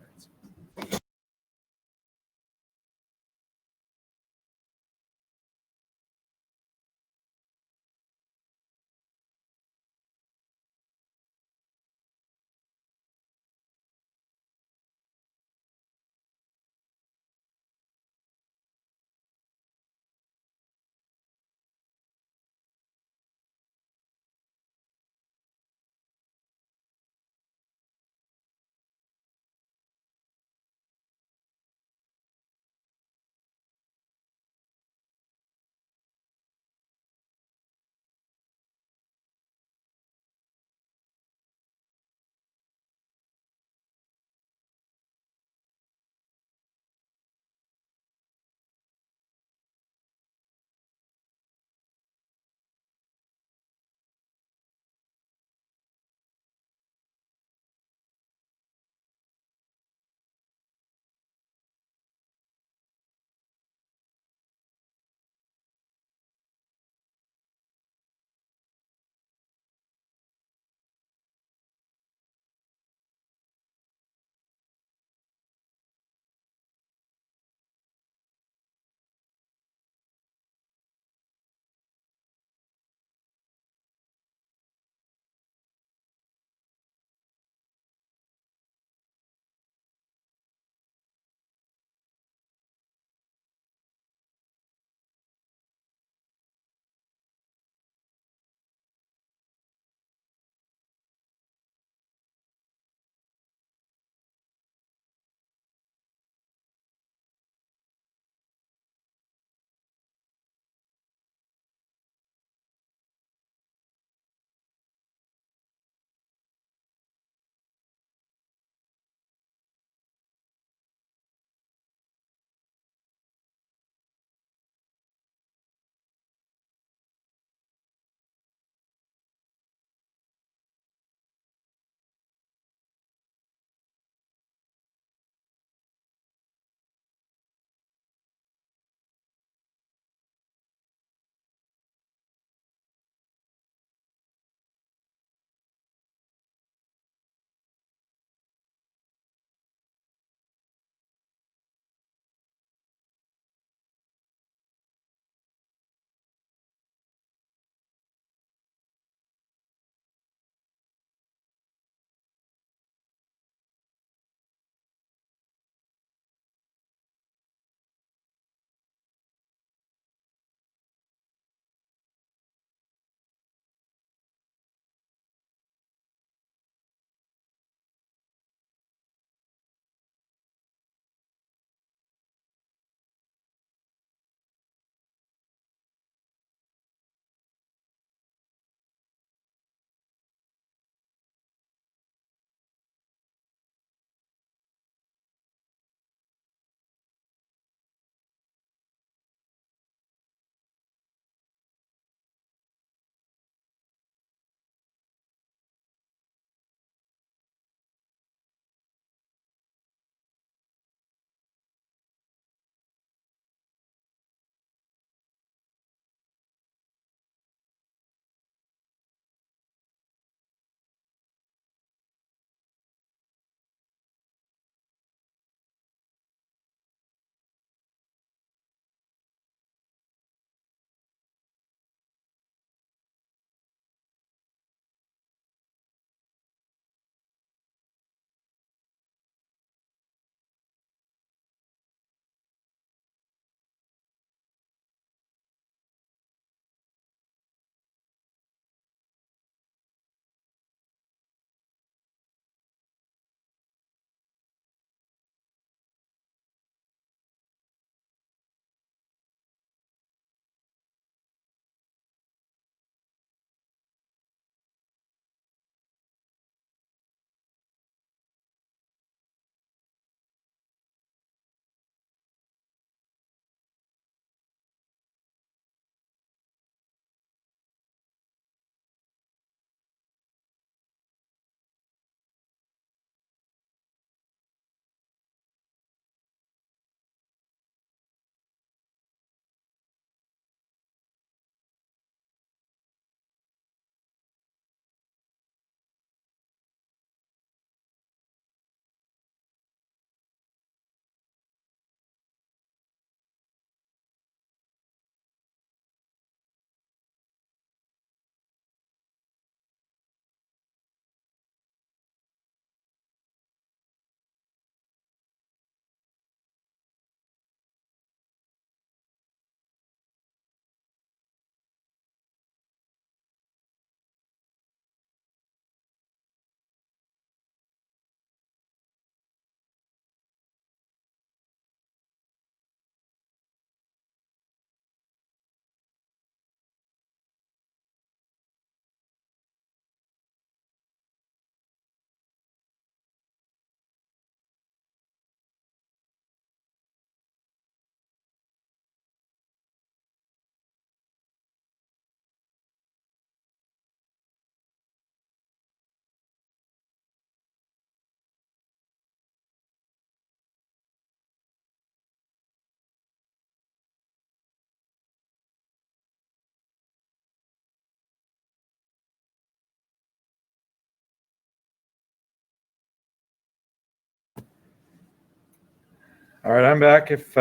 [SPEAKER 2] All right, I'm back. If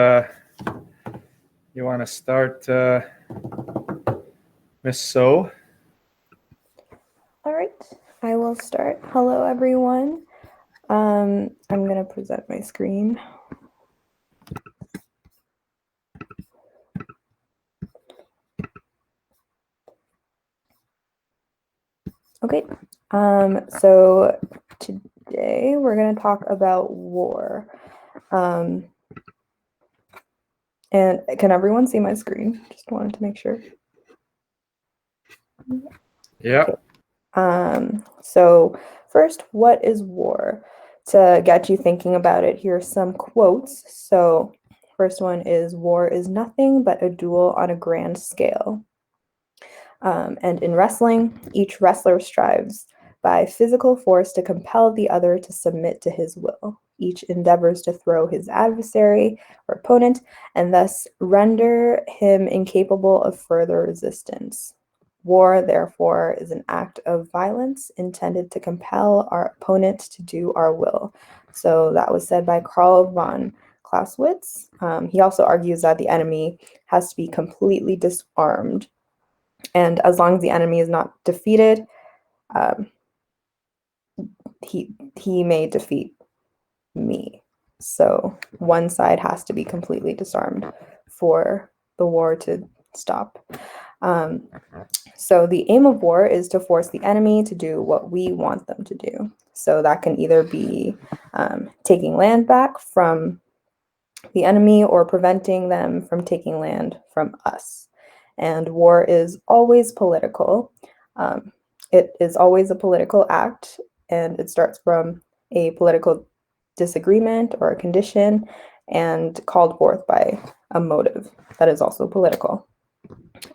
[SPEAKER 2] you want to start, Miss So.
[SPEAKER 5] All right, I will start. Hello, everyone. I'm going to present my screen. Okay, so today we're going to talk about war. And can everyone see my screen? Just wanted to make sure.
[SPEAKER 2] Yeah.
[SPEAKER 5] So first, what is war? To get you thinking about it, here are some quotes. So first one is, war is nothing but a duel on a grand scale. And in wrestling, each wrestler strives by physical force to compel the other to submit to his will. Each endeavors to throw his adversary or opponent and thus render him incapable of further resistance. War, therefore, is an act of violence intended to compel our opponent to do our will. So that was said by Karl von Clausewitz. He also argues that the enemy has to be completely disarmed. And as long as the enemy is not defeated, he may defeat me. So one side has to be completely disarmed for the war to stop. So the aim of war is to force the enemy to do what we want them to do. So that can either be taking land back from the enemy or preventing them from taking land from us. And war is always political. It is always a political act, and it starts from a political disagreement or a condition and called forth by a motive that is also political.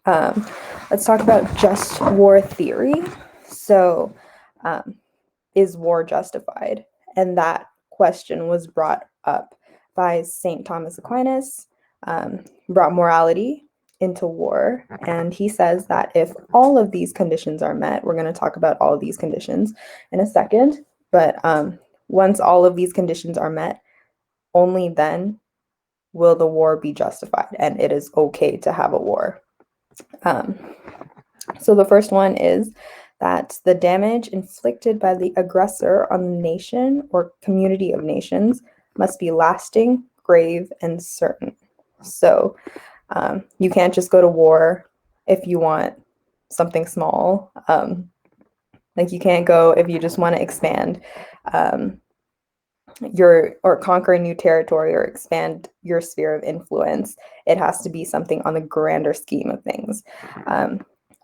[SPEAKER 5] Let's talk about just war theory. So, is war justified? And that question was brought up by St. Thomas Aquinas, brought morality into war. And he says that if all of these conditions are met, we're going to talk about all of these conditions in a second, but once all of these conditions are met, only then will the war be justified, and it is okay to have a war. So the first one is that the damage inflicted by the aggressor on the nation or community of nations must be lasting, grave, and certain. So you can't just go to war if you want something small. Like you can't go if you just want to expand or conquer a new territory or expand your sphere of influence. It has to be something on the grander scheme of things.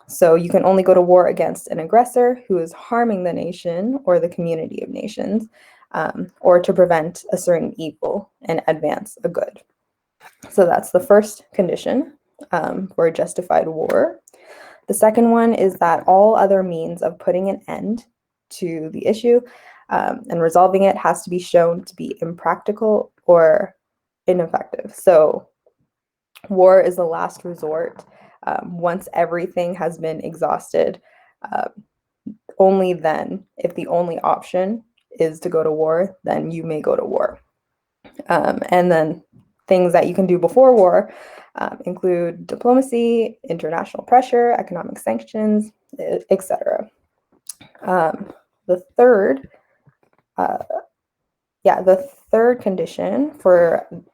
[SPEAKER 5] So you can only go to war against an aggressor who is harming the nation or the community of nations, or to prevent a certain evil and advance a good. So that's the first condition for a justified war. The second one is that all other means of putting an end to the issue and resolving it has to be shown to be impractical or ineffective. So war is the last resort. Once everything has been exhausted, only then, if the only option is to go to war, then you may go to war. And then things that you can do before war include diplomacy, international pressure, economic sanctions, etc. The third condition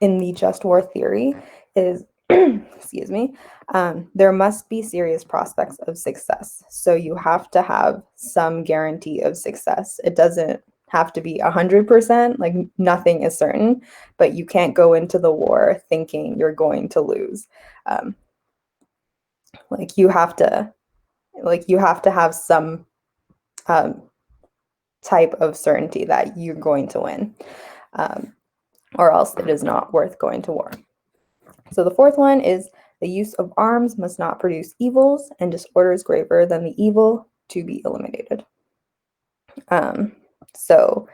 [SPEAKER 5] in the just war theory is, excuse me, there must be serious prospects of success. So you have to have some guarantee of success. It doesn't have to be 100%, like nothing is certain, but you can't go into the war thinking you're going to lose. You have to have some type of certainty that you're going to win, or else it is not worth going to war. So the fourth one is the use of arms must not produce evils and disorders graver than the evil to be eliminated. So,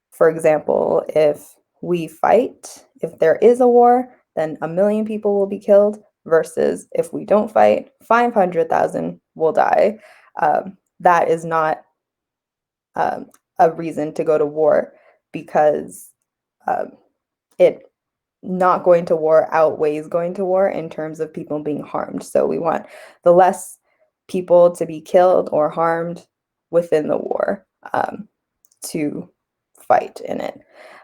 [SPEAKER 5] for example, if we fight, if there is a war, then 1 million people will be killed, versus if we don't fight, 500,000 will die. That is not a reason to go to war, because it not going to war outweighs going to war in terms of people being harmed. So we want the less people to be killed or harmed within the war to fight in it.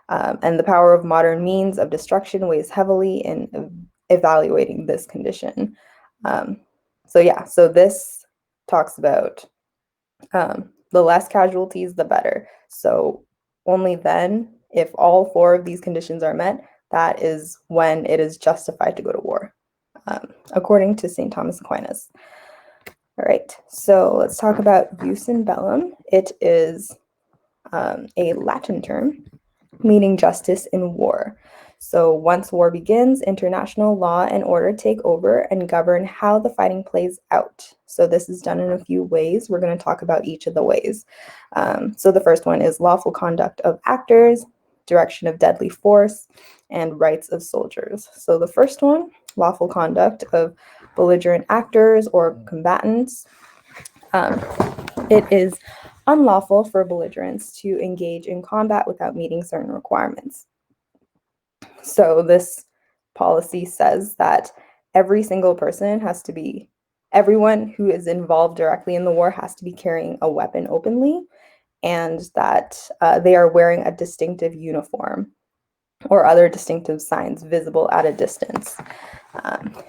[SPEAKER 5] And the power of modern means of destruction weighs heavily in evaluating this condition. So this talks about the less casualties, the better. So only then, if all 4 of these conditions are met, that is when it is justified to go to war, according to St. Thomas Aquinas. All right, so let's talk about jus in bellum. It is a Latin term meaning justice in war. So once war begins, international law and order take over and govern how the fighting plays out. So this is done in a few ways. We're going to talk about each of the ways. So the first one is lawful conduct of actors, direction of deadly force, and rights of soldiers. So the first one, lawful conduct of belligerent actors or combatants. It is unlawful for belligerents to engage in combat without meeting certain requirements. So this policy says that every single person everyone who is involved directly in the war has to be carrying a weapon openly, and that they are wearing a distinctive uniform or other distinctive signs visible at a distance.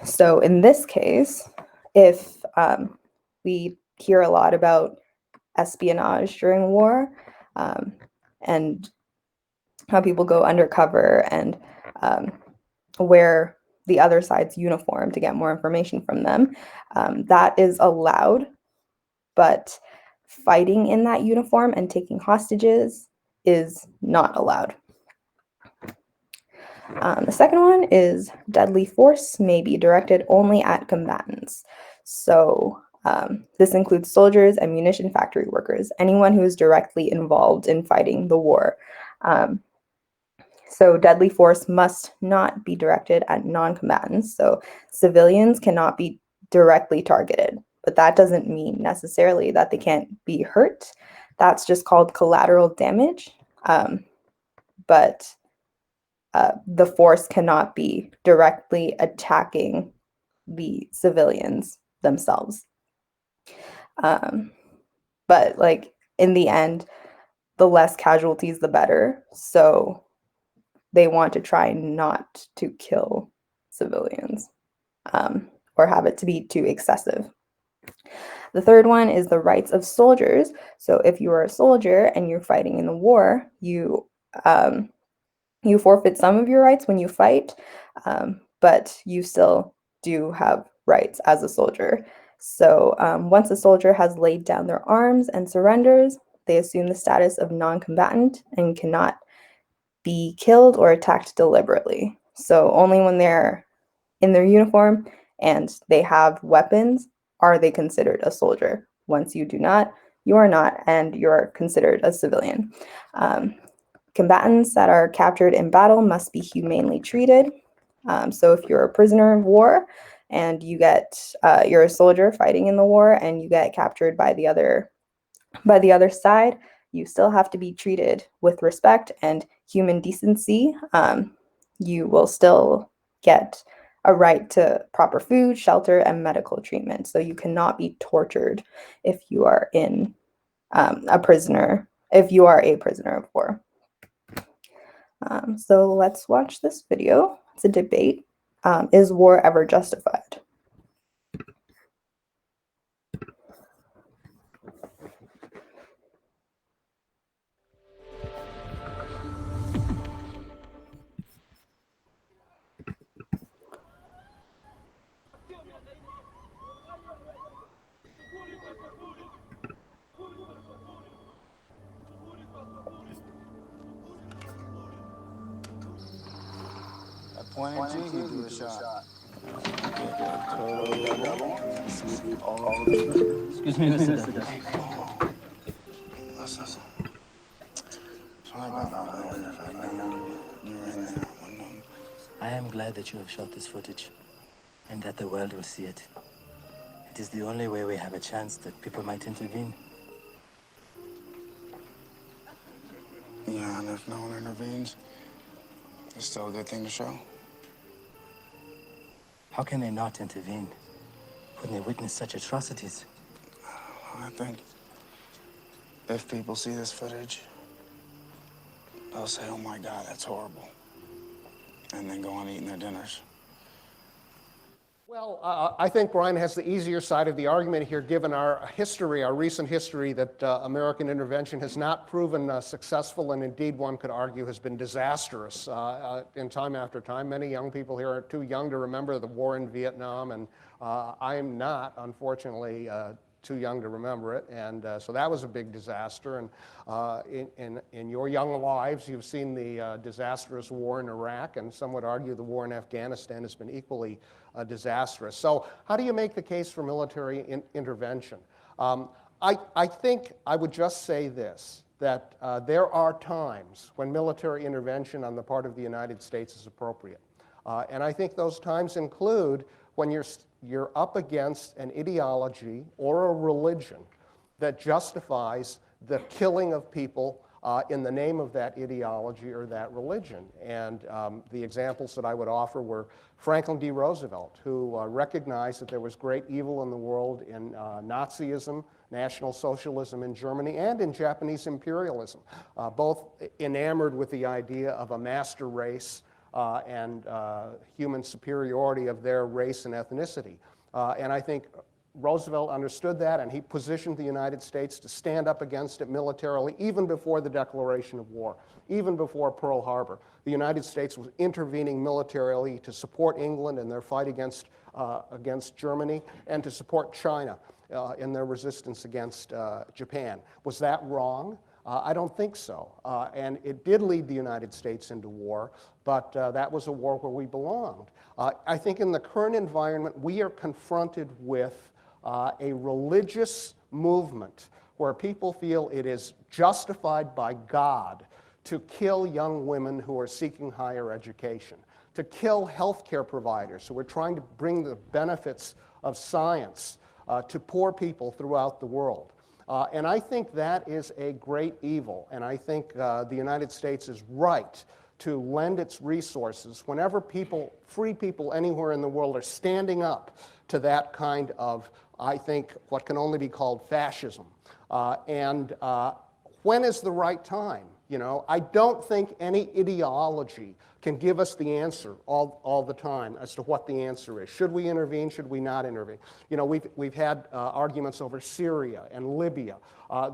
[SPEAKER 5] So in this case, if we hear a lot about espionage during war, and how people go undercover and wear the other side's uniform to get more information from them. That is allowed, but fighting in that uniform and taking hostages is not allowed. The second one is deadly force may be directed only at combatants. So this includes soldiers and munition factory workers, anyone who is directly involved in fighting the war. So deadly force must not be directed at non-combatants. So civilians cannot be directly targeted, but that doesn't mean necessarily that they can't be hurt. That's just called collateral damage. But the force cannot be directly attacking the civilians themselves. But like in the end, the less casualties, the better. So they want to try not to kill civilians or have it to be too excessive. The third one is the rights of soldiers. So if you are a soldier and you're fighting in the war, you forfeit some of your rights when you fight, but you still do have rights as a soldier. So once a soldier has laid down their arms and surrenders, they assume the status of non-combatant and cannot be killed or attacked deliberately. So only when they're in their uniform and they have weapons are they considered a soldier. Once you do not, you are not, and you're considered a civilian. Combatants that are captured in battle must be humanely treated. So if you're a prisoner of war and you're a soldier fighting in the war and you get captured by the other side, you still have to be treated with respect and human decency. You will still get a right to proper food, shelter, and medical treatment. So you cannot be tortured if you are if you are a prisoner of war. So let's watch this video. It's a debate. Is war ever justified?
[SPEAKER 6] Point G, he do a shot. Get a turtle double. Sweep all the food.
[SPEAKER 7] Excuse me, Mr. Douglas.
[SPEAKER 6] Listen. Sorry about that. I know you're in there when
[SPEAKER 7] I am glad that you have shot this footage and that the world will see it. It is the only way we have a chance that people might intervene.
[SPEAKER 6] Yeah, and if no one intervenes, it's still a good thing to show.
[SPEAKER 7] How can they not intervene when they witness such atrocities?
[SPEAKER 6] I think if people see this footage, they'll say, oh my God, that's horrible. And then go on eating their dinners.
[SPEAKER 8] Well, I think Brian has the easier side of the argument here, given our history, our recent history, that American intervention has not proven successful, and indeed one could argue has been disastrous in time after time. Many young people here are too young to remember the war in Vietnam, and I'm not, unfortunately, too young to remember it, and so that was a big disaster. And in your young lives, you've seen the disastrous war in Iraq, and some would argue the war in Afghanistan has been equally disastrous. So how do you make the case for military intervention? I think I would just say this, that there are times when military intervention on the part of the United States is appropriate. And I think those times include when you're up against an ideology or a religion that justifies the killing of people in the name of that ideology or that religion. And the examples that I would offer were Franklin D. Roosevelt, who recognized that there was great evil in the world in Nazism, National Socialism in Germany, and in Japanese imperialism, both enamored with the idea of a master race and human superiority of their race and ethnicity. And I think Roosevelt understood that, and he positioned the United States to stand up against it militarily even before the declaration of war, even before Pearl Harbor. The United States was intervening militarily to support England in their fight against Germany and to support China in their resistance against Japan. Was that wrong? I don't think so. And it did lead the United States into war, but that was a war where we belonged. I think in the current environment, we are confronted with a religious movement where people feel it is justified by God to kill young women who are seeking higher education, to kill healthcare providers who are trying to bring the benefits of science to poor people throughout the world. And I think that is a great evil, and I think the United States is right to lend its resources whenever free people anywhere in the world are standing up to that kind of, I think, what can only be called fascism. And when is the right time? You know, I don't think any ideology can give us the answer all the time as to what the answer is. Should we intervene? Should we not intervene? You know, we've had arguments over Syria and Libya.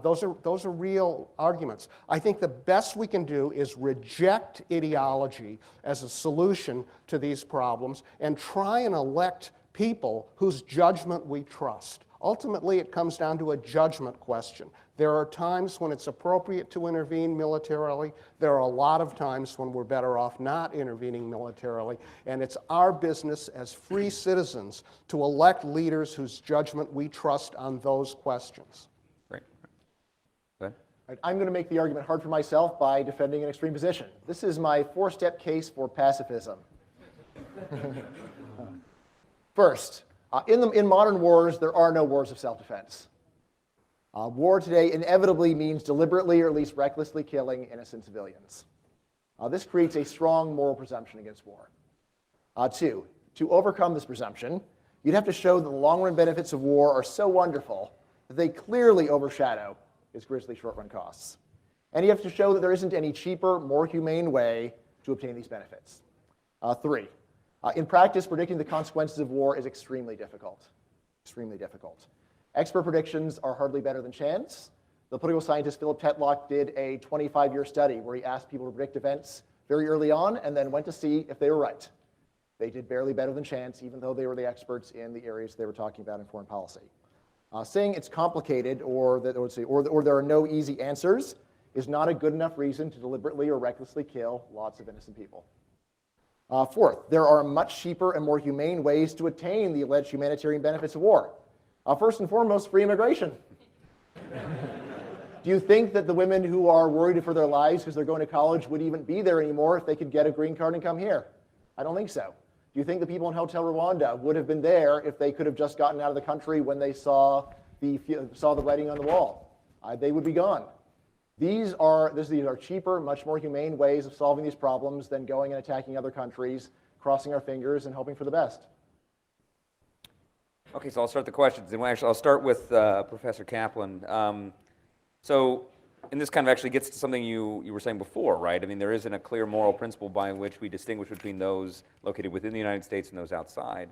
[SPEAKER 8] Those are real arguments. I think the best we can do is reject ideology as a solution to these problems and try and elect people whose judgment we trust. Ultimately, it comes down to a judgment question. There are times when it's appropriate to intervene militarily. There are a lot of times when we're better off not intervening militarily. And it's our business as free citizens to elect leaders whose judgment we trust on those questions.
[SPEAKER 9] Great. Go ahead.
[SPEAKER 10] I'm going to make the argument hard for myself by defending an extreme position. This is my four-step case for pacifism. First, in modern wars, there are no wars of self-defense. War today inevitably means deliberately or at least recklessly killing innocent civilians. This creates a strong moral presumption against war. Two, to overcome this presumption, you'd have to show that the long-run benefits of war are so wonderful that they clearly overshadow its grisly short-run costs. And you have to show that there isn't any cheaper, more humane way to obtain these benefits. Three, in practice, predicting the consequences of war is extremely difficult. Extremely difficult. Expert predictions are hardly better than chance. The political scientist Philip Tetlock did a 25-year study where he asked people to predict events very early on and then went to see if they were right. They did barely better than chance, even though they were the experts in the areas they were talking about in foreign policy. Saying it's complicated or there are no easy answers is not a good enough reason to deliberately or recklessly kill lots of innocent people. Fourth, there are much cheaper and more humane ways to attain the alleged humanitarian benefits of war. First and foremost, free immigration. Do you think that the women who are worried for their lives because they're going to college would even be there anymore if they could get a green card and come here? I don't think so. Do you think the people in Hotel Rwanda would have been there if they could have just gotten out of the country when they saw the writing on the wall? They would be gone. These are cheaper, much more humane ways of solving these problems than going and attacking other countries, crossing our fingers, and hoping for the best.
[SPEAKER 9] Okay, so I'll start the questions. And actually, I'll start with Professor Kaplan. So, and this kind of actually gets to something you were saying before, right? I mean, there isn't a clear moral principle by which we distinguish between those located within the United States and those outside.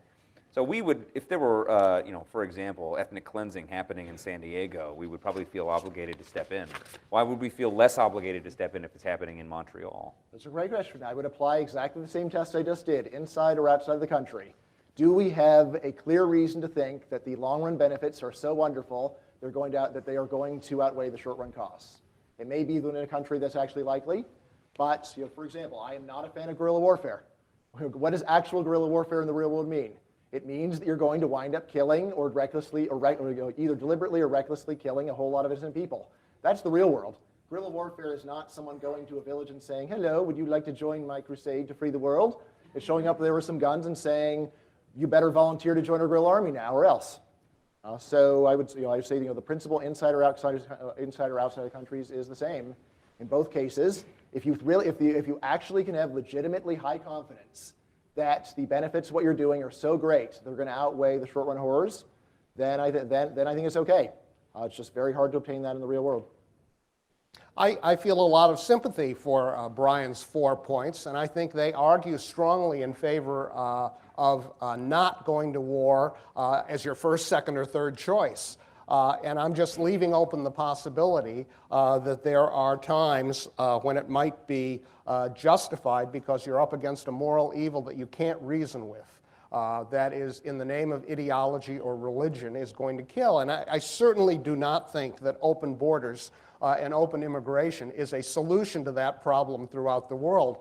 [SPEAKER 9] So we would, if there were, for example, ethnic cleansing happening in San Diego, we would probably feel obligated to step in. Why would we feel less obligated to step in if it's happening in Montreal?
[SPEAKER 10] That's a great question. I would apply exactly the same test I just did, inside or outside of the country. Do we have a clear reason to think that the long-run benefits are so wonderful that they are going to outweigh the short-run costs? It may be in a country that's actually likely, but for example, I am not a fan of guerrilla warfare. What does actual guerrilla warfare in the real world mean? It means that you're going to wind up killing or recklessly, or either deliberately or recklessly killing a whole lot of innocent people. That's the real world. Guerrilla warfare is not someone going to a village and saying, "Hello, would you like to join my crusade to free the world?" It's showing up there with some guns and saying, "You better volunteer to join our guerrilla army now, or else." So I would say the principle inside or outside of countries is the same in both cases. If you actually can have legitimately high confidence that the benefits of what you're doing are so great they're going to outweigh the short-run horrors, then I think it's okay. It's just very hard to obtain that in the real world.
[SPEAKER 8] I feel a lot of sympathy for Brian's 4 points, and I think they argue strongly in favor of not going to war as your first, second, or third choice. And I'm just leaving open the possibility that there are times when it might be justified because you're up against a moral evil that you can't reason with. That is, in the name of ideology or religion, is going to kill. And I certainly do not think that open borders and open immigration is a solution to that problem throughout the world,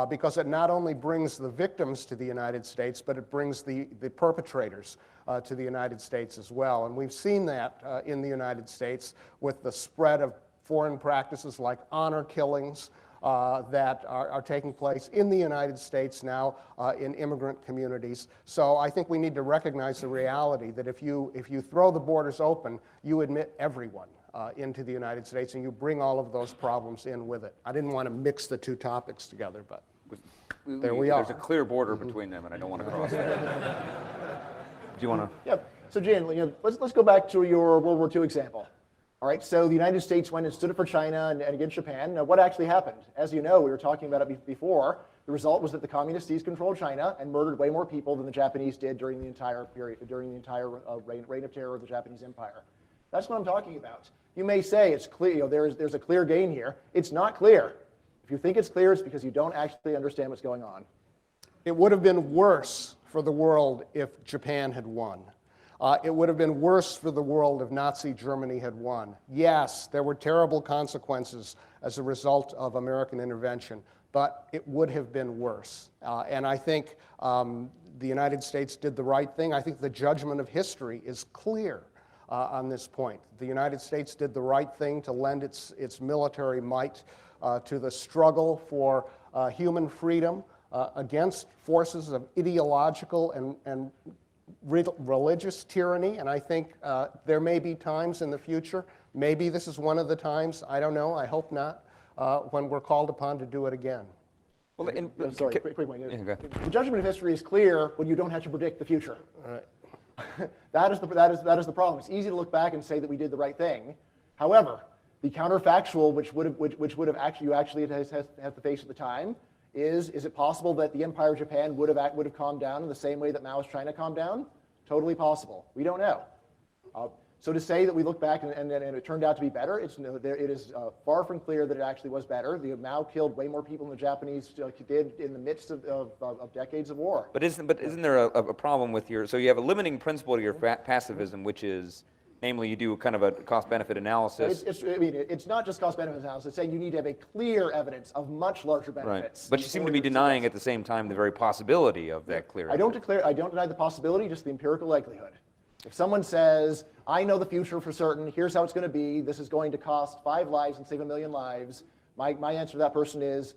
[SPEAKER 8] because it not only brings the victims to the United States, but it brings the perpetrators to the United States as well. And we've seen that in the United States with the spread of foreign practices like honor killings that are taking place in the United States now in immigrant communities. So I think we need to recognize the reality that if you throw the borders open, you admit everyone into the United States, and you bring all of those problems in with it. I didn't want to mix the two topics together, but there we are.
[SPEAKER 9] There's a clear border between them, and I don't want to cross it. Do you want to?
[SPEAKER 10] Yep. So Jan, let's go back to your World War II example. All right, so the United States went and stood up for China and against Japan. Now, what actually happened? As you know, we were talking about it before. The result was that the communists seized control of China and murdered way more people than the Japanese did during the entire period, reign of terror of the Japanese Empire. That's what I'm talking about. You may say it's clear, there's a clear gain here. It's not clear. If you think it's clear, it's because you don't actually understand what's going on.
[SPEAKER 8] It would have been worse for the world if Japan had won. It would have been worse for the world if Nazi Germany had won. Yes, there were terrible consequences as a result of American intervention, but it would have been worse. And I think the United States did the right thing. I think the judgment of history is clear on this point. The United States did the right thing to lend its military might to the struggle for human freedom against forces of ideological and religious tyranny. And I think there may be times in the future, maybe this is one of the times, I don't know, I hope not, when we're called upon to do it again.
[SPEAKER 10] Well, sorry, quick one.
[SPEAKER 9] Yeah,
[SPEAKER 10] the judgment of history is clear when you don't have to predict the future. That is the problem. It's easy to look back and say that we did the right thing. However, the counterfactual, which would have actually you actually have to face at the time, is it possible that the Empire of Japan would have calmed down in the same way that Mao's China calmed down? Totally possible. We don't know. So to say that we look back and it turned out to be better, it is far from clear that it actually was better. The Mao killed way more people than the Japanese did in the midst of decades of war.
[SPEAKER 9] But isn't there a problem with so you have a limiting principle to your pacifism, which is, namely, you do kind of a cost-benefit analysis.
[SPEAKER 10] It's not just cost-benefit analysis. It's saying you need to have a clear evidence of much larger benefits.
[SPEAKER 9] Right. But you seem to be denying at the same time the very possibility of that clear evidence.
[SPEAKER 10] I don't deny the possibility, just the empirical likelihood. If someone says, I know the future for certain, here's how it's going to be, this is going to cost 5 lives and save 1 million lives, my answer to that person is,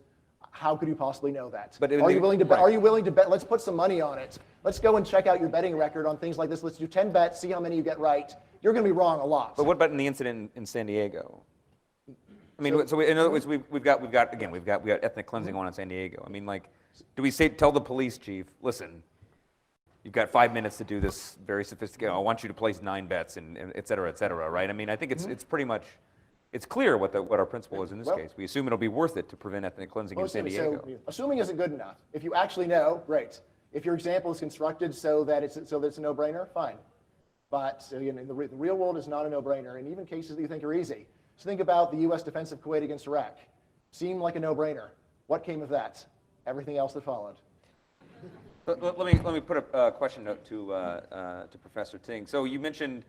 [SPEAKER 10] how could you possibly know that? Are you willing to bet? Are you willing to bet? Let's put some money on it. Let's go and check out your betting record on things like this. Let's do 10 bets, see how many you get right. You're going to be wrong a lot.
[SPEAKER 9] But what about in the incident in San Diego? I mean, in other words, we've got ethnic cleansing on in San Diego. I mean, like, do we tell the police chief, listen, you've got 5 minutes to do this very sophisticated, I want you to place 9 bets, and et cetera, right? I mean, I think it's pretty much, it's clear what our principle is in this
[SPEAKER 10] Well-
[SPEAKER 9] case. We assume it'll be worth it to prevent ethnic cleansing in San Diego.
[SPEAKER 10] So assuming isn't good enough. If you actually know, great. If your example is constructed so that it's a no-brainer, fine. But so, the real world is not a no-brainer, and even cases that you think are easy. So think about the U.S. defense of Kuwait against Iraq. Seemed like a no-brainer. What came of that? Everything else that followed.
[SPEAKER 9] Let me put a question to Professor Ting. So you mentioned,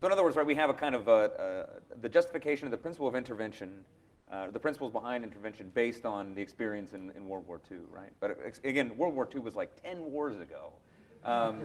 [SPEAKER 9] so in other words, right, we have a kind of the justification of the principle of intervention, the principles behind intervention based on the experience in World War II, right? But again, World War II was like 10 wars ago.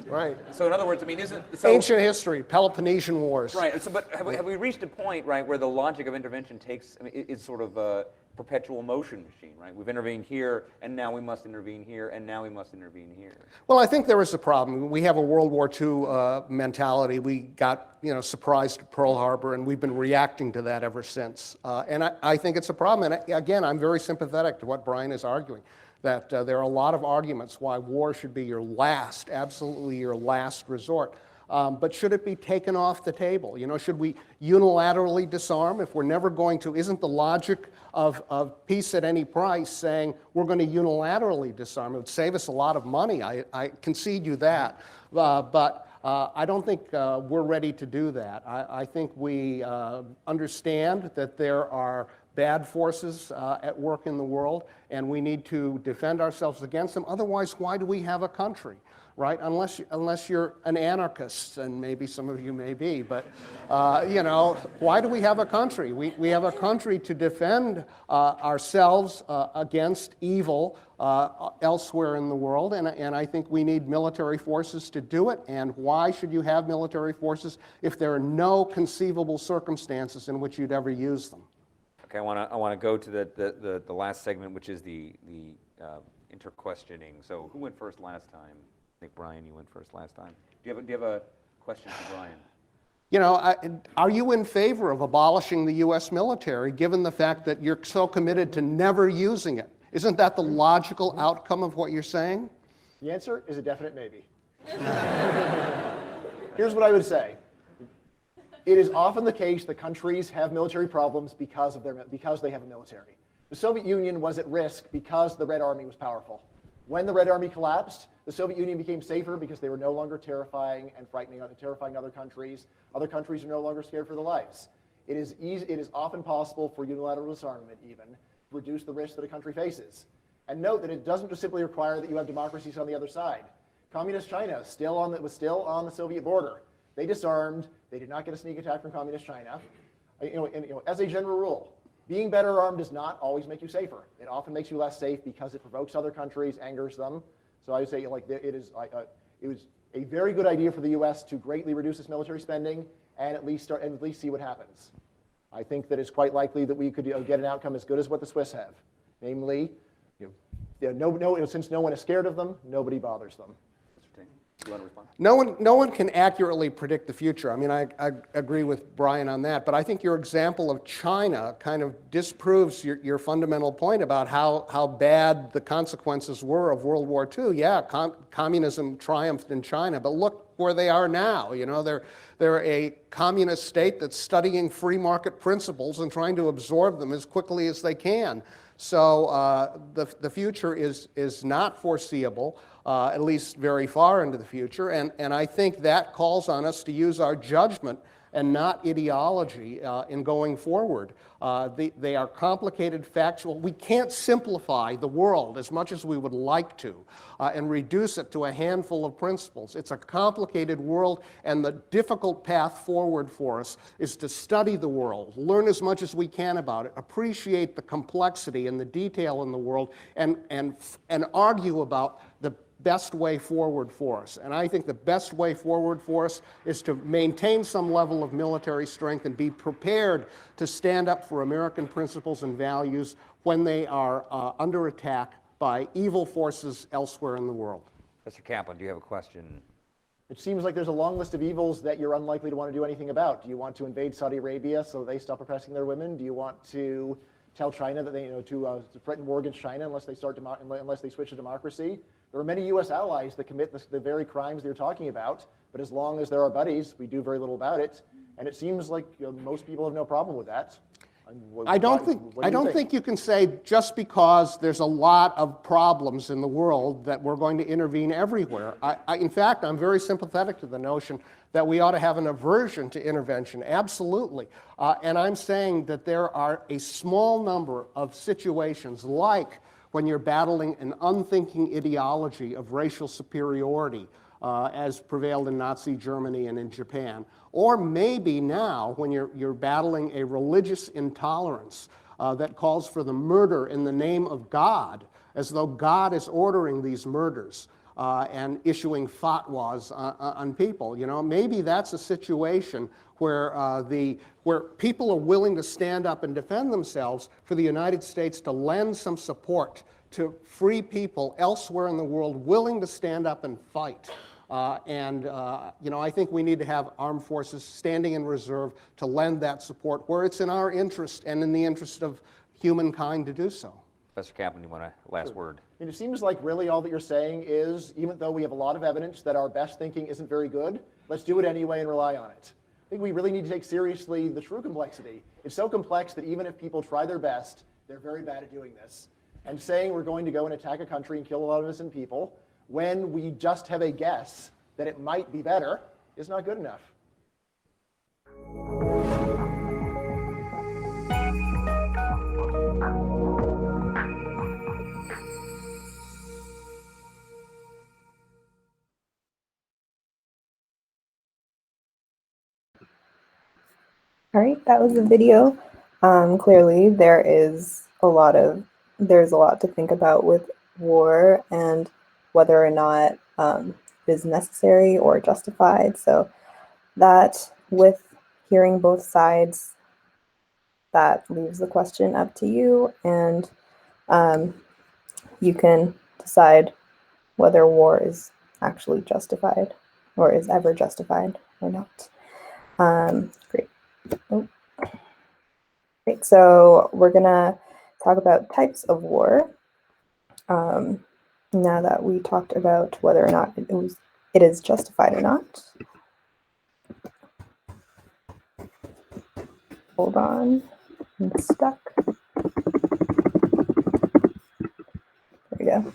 [SPEAKER 10] Right.
[SPEAKER 9] So in other words, I mean,
[SPEAKER 10] Ancient history, Peloponnesian Wars.
[SPEAKER 9] Right. So, but have we reached a point, right, where the logic of intervention takes, I mean, is sort of a perpetual motion machine, right? We've intervened here, and now we must intervene here, and now we must intervene here.
[SPEAKER 8] Well, I think there is a problem. We have a World War II mentality. We got, surprised at Pearl Harbor, and we've been reacting to that ever since. And I think it's a problem. And again, I'm very sympathetic to what Brian is arguing, that there are a lot of arguments why war should be absolutely your last resort. But should it be taken off the table? Should we unilaterally disarm if we're never going to? Isn't the logic of peace at any price saying we're going to unilaterally disarm? It would save us a lot of money. I concede you that. But I don't think we're ready to do that. I think we understand that there are bad forces at work in the world, and we need to defend ourselves against them. Otherwise, why do we have a country? Right? Unless you're an anarchist, and maybe some of you may be, but why do we have a country? We have a country to defend ourselves against evil elsewhere in the world, and I think we need military forces to do it. And why should you have military forces if there are no conceivable circumstances in which you'd ever use them?
[SPEAKER 9] Okay, I want to go to the last segment, which is the interquestioning. So who went first last time? I think, Brian, you went first last time. Do you have a question for Brian?
[SPEAKER 8] Are you in favor of abolishing the U.S. military, given the fact that you're so committed to never using it? Isn't that the logical outcome of what you're saying?
[SPEAKER 10] The answer is a definite maybe. Here's what I would say. It is often the case that countries have military problems because they have a military. The Soviet Union was at risk because the Red Army was powerful. When the Red Army collapsed, the Soviet Union became safer because they were no longer terrifying other countries. Other countries are no longer scared for their lives. It is often possible for unilateral disarmament even to reduce the risk that a country faces. And note that it doesn't just simply require that you have democracies on the other side. Communist China was still on the Soviet border. They disarmed. They did not get a sneak attack from Communist China. As a general rule, being better armed does not always make you safer. It often makes you less safe because it provokes other countries, angers them. So I would say, it was a very good idea for the U.S. to greatly reduce its military spending and at least see what happens. I think that it's quite likely that we could get an outcome as good as what the Swiss have, namely, since no one is scared of them, nobody bothers them.
[SPEAKER 9] You want to respond?
[SPEAKER 8] No one can accurately predict the future. I mean, I agree with Brian on that, but I think your example of China kind of disproves your fundamental point about how bad the consequences were of World War II. Yeah, communism triumphed in China, but look where they are now. They're a communist state that's studying free market principles and trying to absorb them as quickly as they can. So the future is not foreseeable. At least very far into the future. And I think that calls on us to use our judgment and not ideology in going forward. They are complicated, factual. We can't simplify the world as much as we would like to and reduce it to a handful of principles. It's a complicated world, and the difficult path forward for us is to study the world, learn as much as we can about it, appreciate the complexity and the detail in the world, and argue about the best way forward for us. And I think the best way forward for us is to maintain some level of military strength and be prepared to stand up for American principles and values when they are under attack by evil forces elsewhere in the world.
[SPEAKER 9] Mr. Kaplan, do you have a question?
[SPEAKER 10] It seems like there's a long list of evils that you're unlikely to want to do anything about. Do you want to invade Saudi Arabia so they stop oppressing their women? Do you want to tell China that they, to threaten war against China unless they switch to democracy? There are many U.S. allies that commit the very crimes they're talking about, but as long as they're our buddies, we do very little about it. And it seems like most people have no problem with that.
[SPEAKER 8] I don't think you can say just because there's a lot of problems in the world that we're going to intervene everywhere. In fact, I'm very sympathetic to the notion that we ought to have an aversion to intervention, absolutely. And I'm saying that there are a small number of situations, like when you're battling an unthinking ideology of racial superiority, as prevailed in Nazi Germany and in Japan, or maybe now when you're battling a religious intolerance that calls for the murder in the name of God, as though God is ordering these murders and issuing fatwas on people. You know, maybe that's a situation where where people are willing to stand up and defend themselves, for the United States to lend some support to free people elsewhere in the world willing to stand up and fight. You know, I think we need to have armed forces standing in reserve to lend that support where it's in our interest and in the interest of humankind to do so.
[SPEAKER 9] Professor Kaplan, you want a last word?
[SPEAKER 10] And it seems like really all that you're saying is, even though we have a lot of evidence that our best thinking isn't very good, let's do it anyway and rely on it. I think we really need to take seriously the true complexity. It's so complex that even if people try their best, they're very bad at doing this. And saying we're going to go and attack a country and kill a lot of innocent people when we just have a guess that it might be better is not good enough.
[SPEAKER 5] All right, that was the video. Clearly, there's a lot to think about with war and whether or not it is necessary or justified. So that, with hearing both sides, that leaves the question up to you, and you can decide whether war is actually justified or is ever justified or not. Great. Oh. Great. So we're gonna talk about types of war. Now that we talked about whether or not it is justified or not. Hold on, I'm stuck. There we go.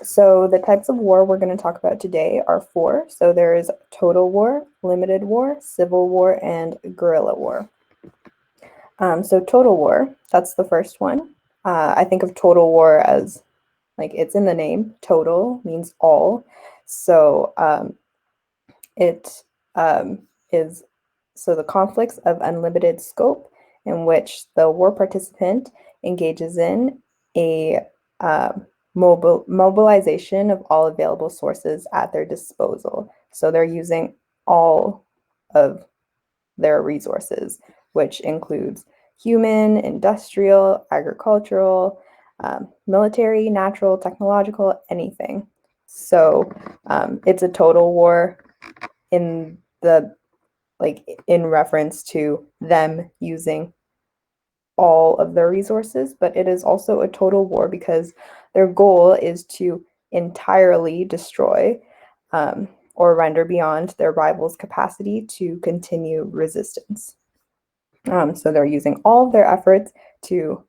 [SPEAKER 5] So the types of war we're going to talk about today are 4. So there is total war, limited war, civil war, and guerrilla war. So total war, that's the first one. I think of total war as, like, it's in the name. Total means all. So it is the conflicts of unlimited scope in which the war participant engages in a mobilization of all available sources at their disposal. So they're using all of their resources, which includes human, industrial, agricultural, military, natural, technological, anything. So it's a total war in reference to them using all of their resources, but it is also a total war because their goal is to entirely destroy or render beyond their rivals' capacity to continue resistance. So they're using all of their efforts to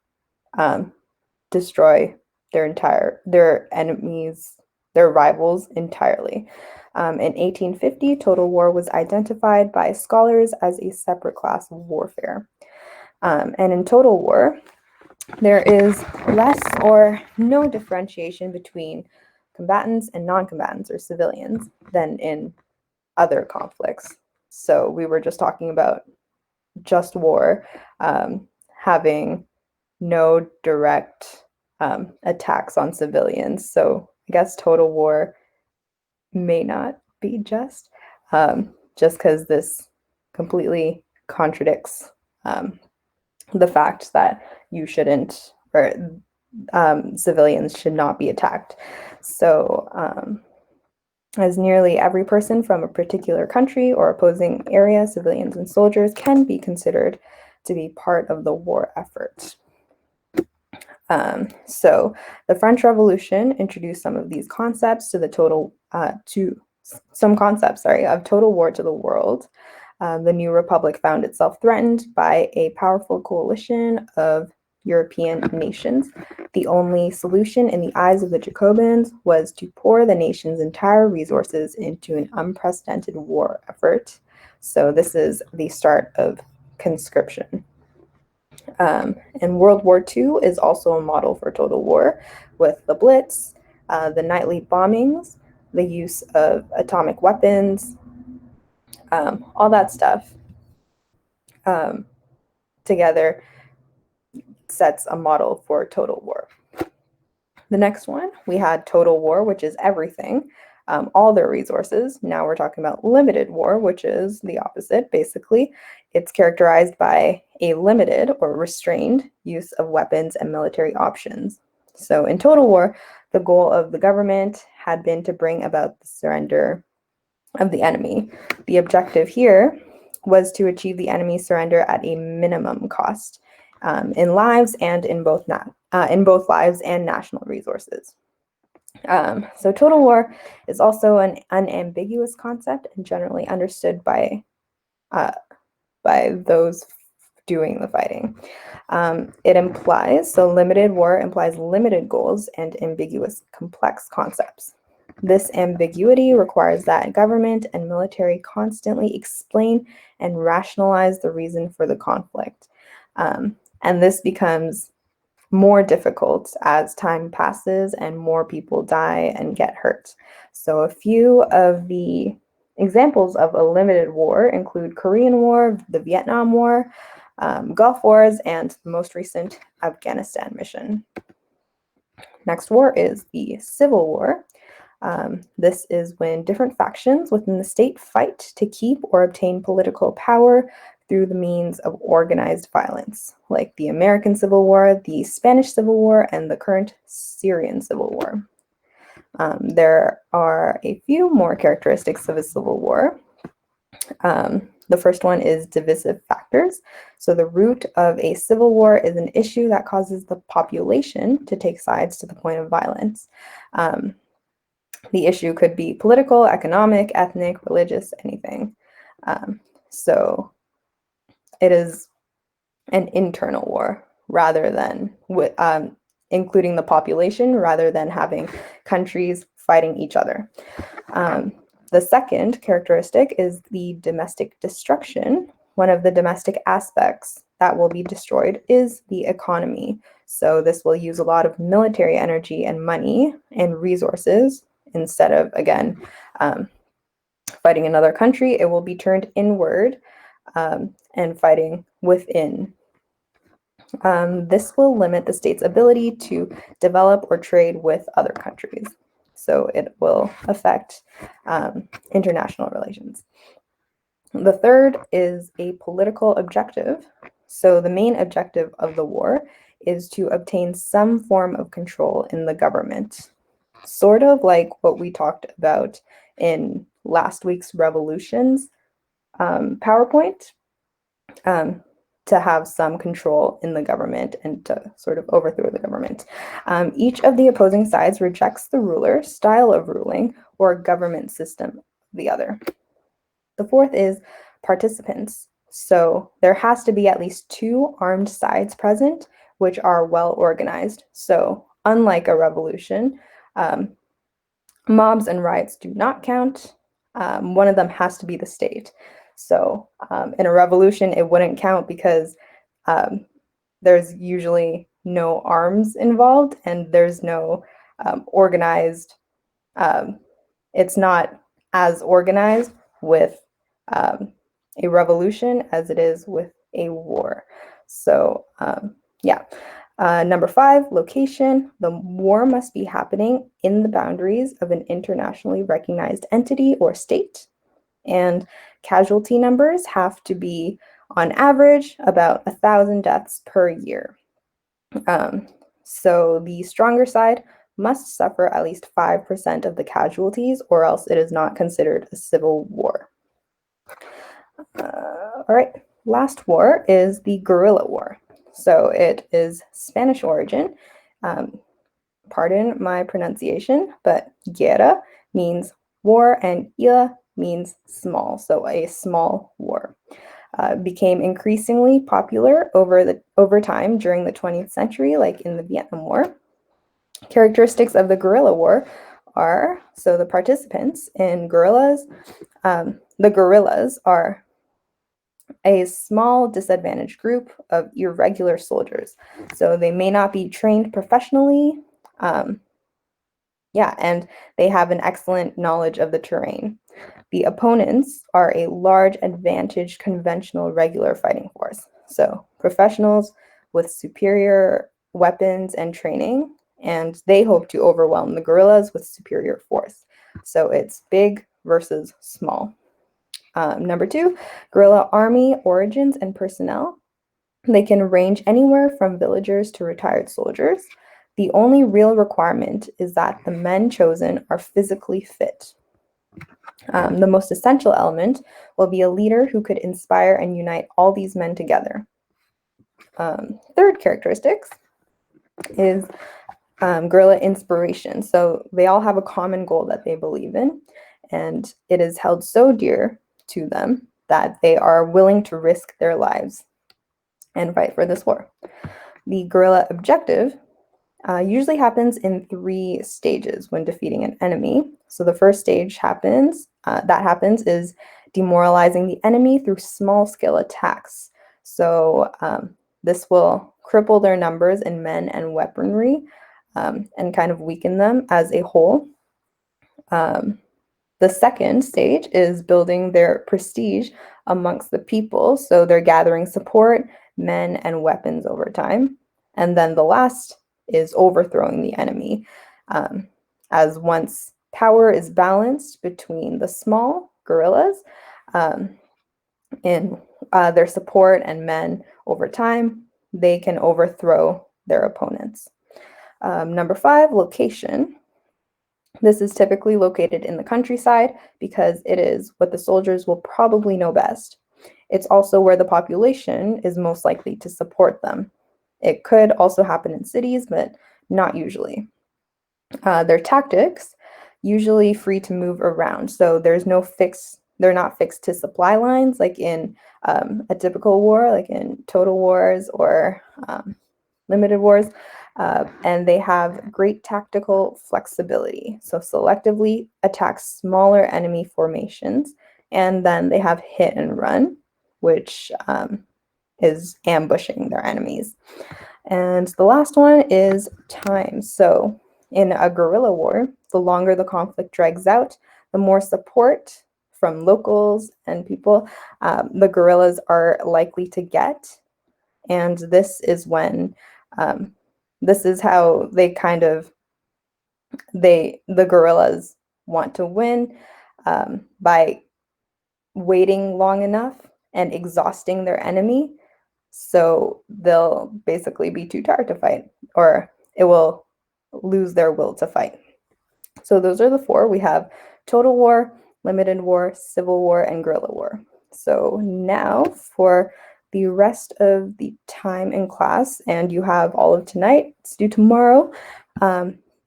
[SPEAKER 5] destroy their enemies, their rivals entirely. In 1850, total war was identified by scholars as a separate class of warfare. And in total war, there is less or no differentiation between combatants and non-combatants or civilians than in other conflicts. So we were just talking about just war having no direct attacks on civilians. So I guess total war may not be just because this completely contradicts the fact that you shouldn't, or civilians should not be attacked. So as nearly every person from a particular country or opposing area, civilians and soldiers can be considered to be part of the war effort. So the French Revolution introduced some of these concepts of total war to the world. The new republic found itself threatened by a powerful coalition of European nations. The only solution in the eyes of the Jacobins was to pour the nation's entire resources into an unprecedented war effort. So this is the start of conscription. And World War II is also a model for total war, with the Blitz, the nightly bombings, the use of atomic weapons, all that stuff together sets a model for total war. The next one, we had total war, which is everything, all their resources. Now we're talking about limited war, which is the opposite. Basically, it's characterized by a limited or restrained use of weapons and military options. So in total war, the goal of the government had been to bring about the surrender of the enemy. The objective here was to achieve the enemy's surrender at a minimum cost in lives and in both lives and national resources. So total war is also an unambiguous concept and generally understood by those doing the fighting. Limited war implies limited goals and ambiguous, complex concepts. This ambiguity requires that government and military constantly explain and rationalize the reason for the conflict. And this becomes more difficult as time passes and more people die and get hurt. So a few of the examples of a limited war include Korean War, the Vietnam War, Gulf Wars, and the most recent Afghanistan mission. Next war is the Civil War. This is when different factions within the state fight to keep or obtain political power through the means of organized violence, like the American Civil War, the Spanish Civil War, and the current Syrian Civil War. There are a few more characteristics of a civil war. The first one is divisive factors. So the root of a civil war is an issue that causes the population to take sides to the point of violence. The issue could be political, economic, ethnic, religious, anything. So it is an internal war rather than including the population rather than having countries fighting each other. The second characteristic is the domestic destruction. One of the domestic aspects that will be destroyed is the economy. So this will use a lot of military energy and money and resources instead of, again, fighting another country. It will be turned inward and fighting within. This will limit the state's ability to develop or trade with other countries. So it will affect international relations. The third is a political objective. So the main objective of the war is to obtain some form of control in the government, sort of like what we talked about in last week's revolutions PowerPoint, to have some control in the government and to sort of overthrow the government. Each of the opposing sides rejects the ruler, style of ruling, or government system of the other. The fourth is participants. So there has to be at least 2 armed sides present, which are well organized. So unlike a revolution, mobs and riots do not count. One of them has to be the state. So in a revolution, it wouldn't count because there's usually no arms involved and there's no organized, it's not as organized with a revolution as it is with a war. So yeah. Number 5, location. The war must be happening in the boundaries of an internationally recognized entity or state. And casualty numbers have to be, on average, about 1,000 deaths per year. So the stronger side must suffer at least 5% of the casualties, or else it is not considered a civil war. All right, last war is the guerrilla war. So it is Spanish origin. Pardon my pronunciation, but guerra means war and illa means small, so a small war. Became increasingly popular over time during the 20th century, like in the Vietnam War. Characteristics of the guerrilla war are, so the participants in guerrillas, the guerrillas are a small disadvantaged group of irregular soldiers. So they may not be trained professionally, and they have an excellent knowledge of the terrain. The opponents are a large advantaged conventional regular fighting force. So professionals with superior weapons and training, and they hope to overwhelm the guerrillas with superior force. So it's big versus small. Number 2, guerrilla army origins and personnel. They can range anywhere from villagers to retired soldiers. The only real requirement is that the men chosen are physically fit. The most essential element will be a leader who could inspire and unite all these men together. Third characteristics is guerrilla inspiration. So they all have a common goal that they believe in, and it is held so dear to them that they are willing to risk their lives and fight for this war. The guerrilla objective usually happens in 3 stages when defeating an enemy. So the first stage that happens is demoralizing the enemy through small-scale attacks. So this will cripple their numbers in men and weaponry and kind of weaken them as a whole. The second stage is building their prestige amongst the people. So they're gathering support, men, and weapons over time. And then the last is overthrowing the enemy, as once power is balanced between the small guerrillas in their support and men over time, they can overthrow their opponents. Number 5, location. This is typically located in the countryside because it is what the soldiers will probably know best. It's also where the population is most likely to support them. It could also happen in cities, but not usually. Their tactics, usually free to move around. So they're not fixed to supply lines like in a typical war, like in total wars or limited wars. And they have great tactical flexibility. So selectively attack smaller enemy formations. And then they have hit and run, which is ambushing their enemies. And the last one is time. So in a guerrilla war, the longer the conflict drags out, the more support from locals and people the guerrillas are likely to get. And this is when, this is how they kind of, the guerrillas want to win by waiting long enough and exhausting their enemy. So they'll basically be too tired to fight, or it will lose their will to fight. So those are the 4. We have total war, limited war, civil war, and guerrilla war. So now for the rest of the time in class, and you have all of tonight, it's due tomorrow.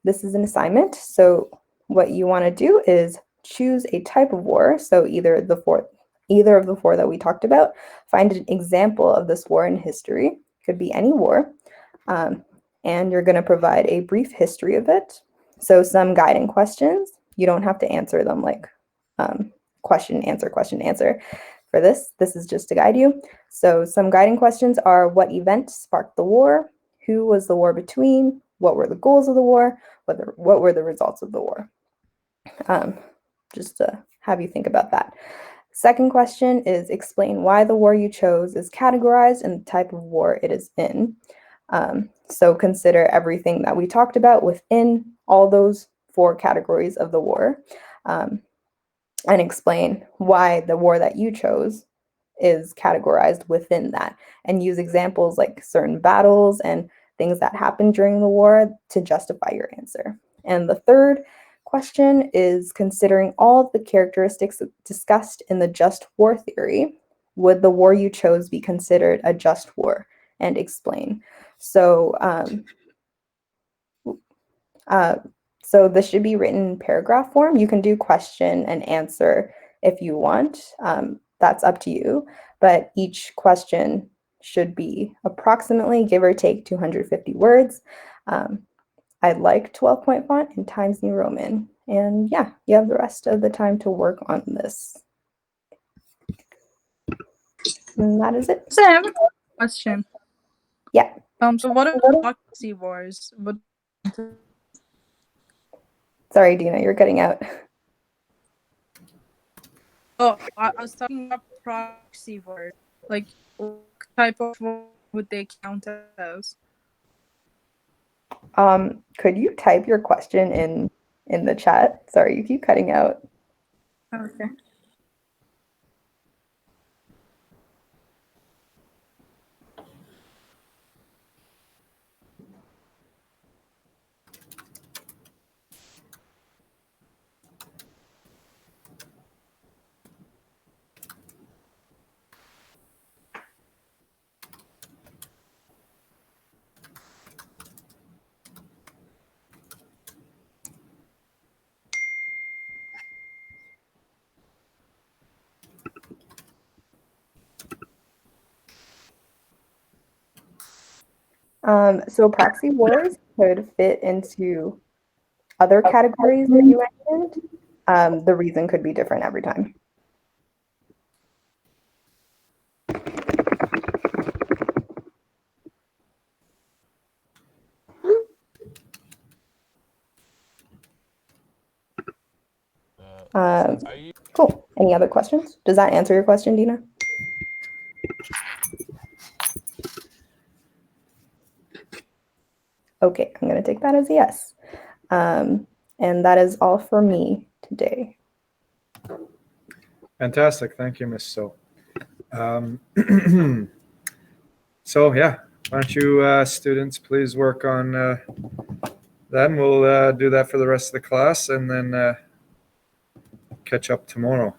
[SPEAKER 5] This is an assignment. So what you want to do is choose a type of war. So either of the four that we talked about, find an example of this war in history. Could be any war. And you're going to provide a brief history of it. So some guiding questions. You don't have to answer them like question, answer. For this is just to guide you. So some guiding questions are: what event sparked the war? Who was the war between? What were the goals of the war? What were the results of the war? Just to have you think about that. Second question is: explain why the war you chose is categorized and the type of war it is in. So consider everything that we talked about within all those 4 categories of the war, and explain why the war that you chose is categorized within that, and use examples like certain battles and things that happened during the war to justify your answer. And the third question is: considering all of the characteristics discussed in the just war theory, would the war you chose be considered a just war? And explain. So So this should be written in paragraph form. You can do question and answer if you want. That's up to you. But each question should be approximately, give or take, 250 words. I'd like 12-point font and Times New Roman. And yeah, you have the rest of the time to work on this. And that is it.
[SPEAKER 11] So I have a question.
[SPEAKER 5] Yeah.
[SPEAKER 11] So what are proxy wars? What?
[SPEAKER 5] Sorry, Dina, you're cutting out.
[SPEAKER 11] Oh, I was talking about proxy wars. Like, what type of war would they count as?
[SPEAKER 5] Could you type your question in the chat? Sorry, you keep cutting out.
[SPEAKER 11] Okay.
[SPEAKER 5] So proxy wars could fit into other categories that you mentioned. The reason could be different every time. Cool. Any other questions? Does that answer your question, Dina? Okay, I'm going to take that as a yes. And that is all for me today.
[SPEAKER 2] Fantastic. Thank you, Ms. So. So yeah, why don't you students please work on that, and we'll do that for the rest of the class, and then catch up tomorrow.